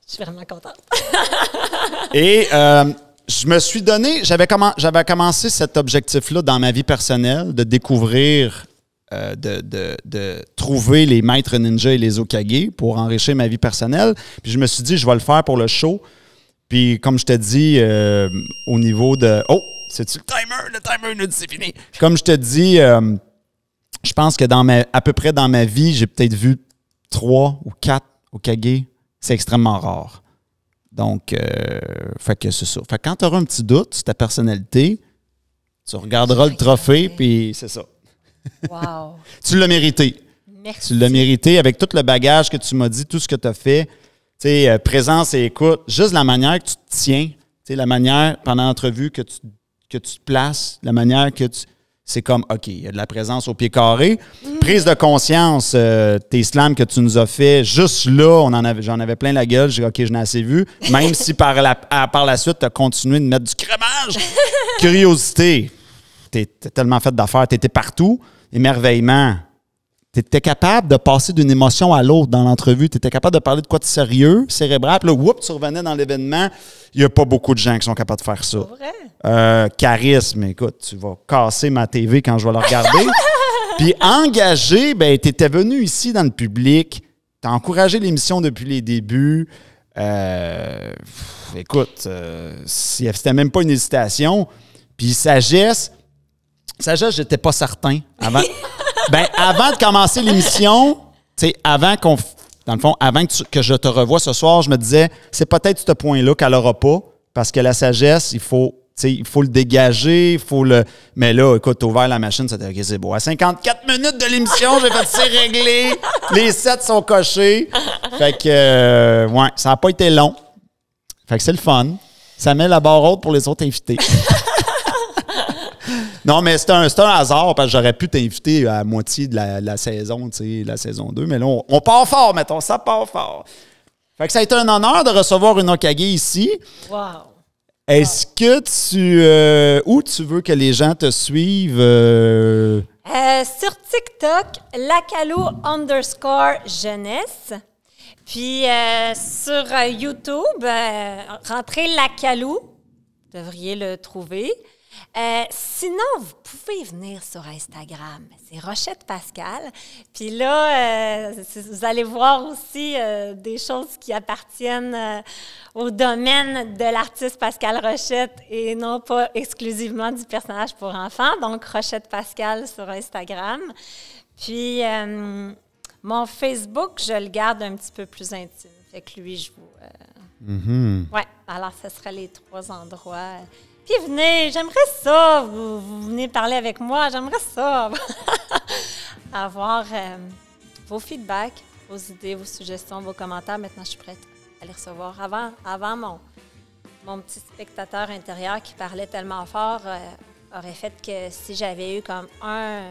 Speaker 3: Je suis vraiment contente.
Speaker 2: Et je me suis donné... J'avais commencé cet objectif-là dans ma vie personnelle, de découvrir... de trouver les maîtres ninja et les Hokage pour enrichir ma vie personnelle. Puis je me suis dit, je vais le faire pour le show. Puis comme je te dis, au niveau de... Oh, c'est-tu le timer? Le timer nous dit c'est fini. Comme je te dis, je pense que à peu près dans ma vie, j'ai peut-être vu 3 ou 4 Hokage. C'est extrêmement rare. Donc, fait que c'est ça. Fait que quand tu auras un petit doute sur ta personnalité, tu regarderas le trophée, puis c'est ça.
Speaker 3: Wow.
Speaker 2: Tu l'as mérité.
Speaker 3: Merci.
Speaker 2: Tu l'as mérité avec tout le bagage que tu m'as dit, tout ce que tu as fait. Tu sais, présence et écoute, juste la manière que tu te tiens, tu sais, la manière pendant l'entrevue que tu te places, la manière que tu... C'est comme, OK, il y a de la présence au pied carré. Prise de conscience, tes slams que tu nous as fait, juste là, j'en avais plein la gueule. J'ai dit, OK, je n'ai assez vu. Même si par la suite, tu as continué de mettre du crémage. Curiosité. T'es tellement fait d'affaires, t'étais partout. Émerveillement. T'étais capable de passer d'une émotion à l'autre dans l'entrevue. T'étais capable de parler de quoi de sérieux, cérébral. Puis là, whoop, tu revenais dans l'événement. Il n'y a pas beaucoup de gens qui sont capables de faire ça.
Speaker 3: C'est vrai?
Speaker 2: Charisme, écoute, tu vas casser ma TV quand je vais la regarder. Puis engagé, ben t'étais venu ici dans le public. T'as encouragé l'émission depuis les débuts. Écoute, c'était même pas une hésitation. Puis sagesse, j'étais pas certain. Avant de commencer l'émission, tu sais, avant que je te revoie ce soir, je me disais, c'est peut-être ce point-là qu'elle n'aura pas, parce que la sagesse, il faut le dégager, Mais là, écoute, t'as ouvert la machine, ça t'a dit, OK, c'est beau. À 54 minutes de l'émission, j'ai fait, c'est réglé. Les 7 sont cochés. Fait que, ouais, ça n'a pas été long. Fait que c'est le fun. Ça met la barre haute pour les autres invités. Non, mais c'est un hasard parce que j'aurais pu t'inviter à la moitié de la saison, tu sais, la saison 2. Mais là, on part fort, mettons, ça part fort. Fait que ça a été un honneur de recevoir une Okage ici.
Speaker 3: Wow!
Speaker 2: Est-ce que où tu veux que les gens te suivent?
Speaker 3: Sur TikTok, Lacalou_jeunesse. Puis sur YouTube, rentrez Lacalou. Vous devriez le trouver. Sinon, vous pouvez venir sur Instagram. C'est Rochette Pascal. Puis là, vous allez voir aussi des choses qui appartiennent au domaine de l'artiste Pascal Rochette et non pas exclusivement du personnage pour enfants. Donc, Rochette Pascal sur Instagram. Puis, mon Facebook, je le garde un petit peu plus intime. Fait que lui, je vous... Ouais, alors ce serait les 3 endroits. Puis venez, j'aimerais ça. Vous venez parler avec moi, j'aimerais ça. Avoir vos feedbacks, vos idées, vos suggestions, vos commentaires. Maintenant, je suis prête à les recevoir. Avant mon petit spectateur intérieur qui parlait tellement fort aurait fait que si j'avais eu comme un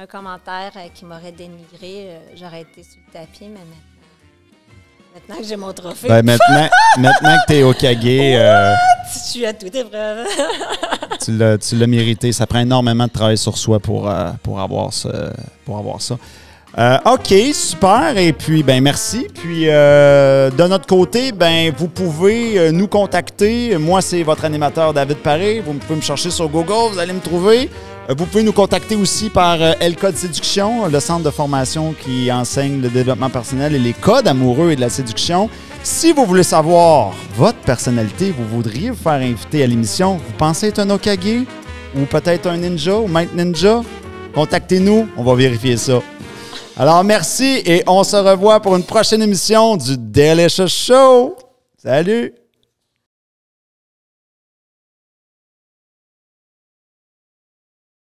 Speaker 3: commentaire qui m'aurait dénigré, j'aurais été sur le tapis, mais maintenant que j'ai mon trophée.
Speaker 2: Ben maintenant que t'es Okage,
Speaker 3: je suis à toute épreuve.
Speaker 2: tu l'as mérité. Ça prend énormément de travail sur soi pour avoir ça. OK, super. Et puis, ben merci. Puis, de notre côté, ben vous pouvez nous contacter. Moi, c'est votre animateur David Paré. Vous pouvez me chercher sur Google, vous allez me trouver. Vous pouvez nous contacter aussi par L-Code Séduction, le centre de formation qui enseigne le développement personnel et les codes amoureux et de la séduction. Si vous voulez savoir votre personnalité, vous voudriez vous faire inviter à l'émission, vous pensez être un Okage ou peut-être un ninja ou maître ninja, contactez-nous, on va vérifier ça. Alors, merci et on se revoit pour une prochaine émission du Delicious Show. Salut!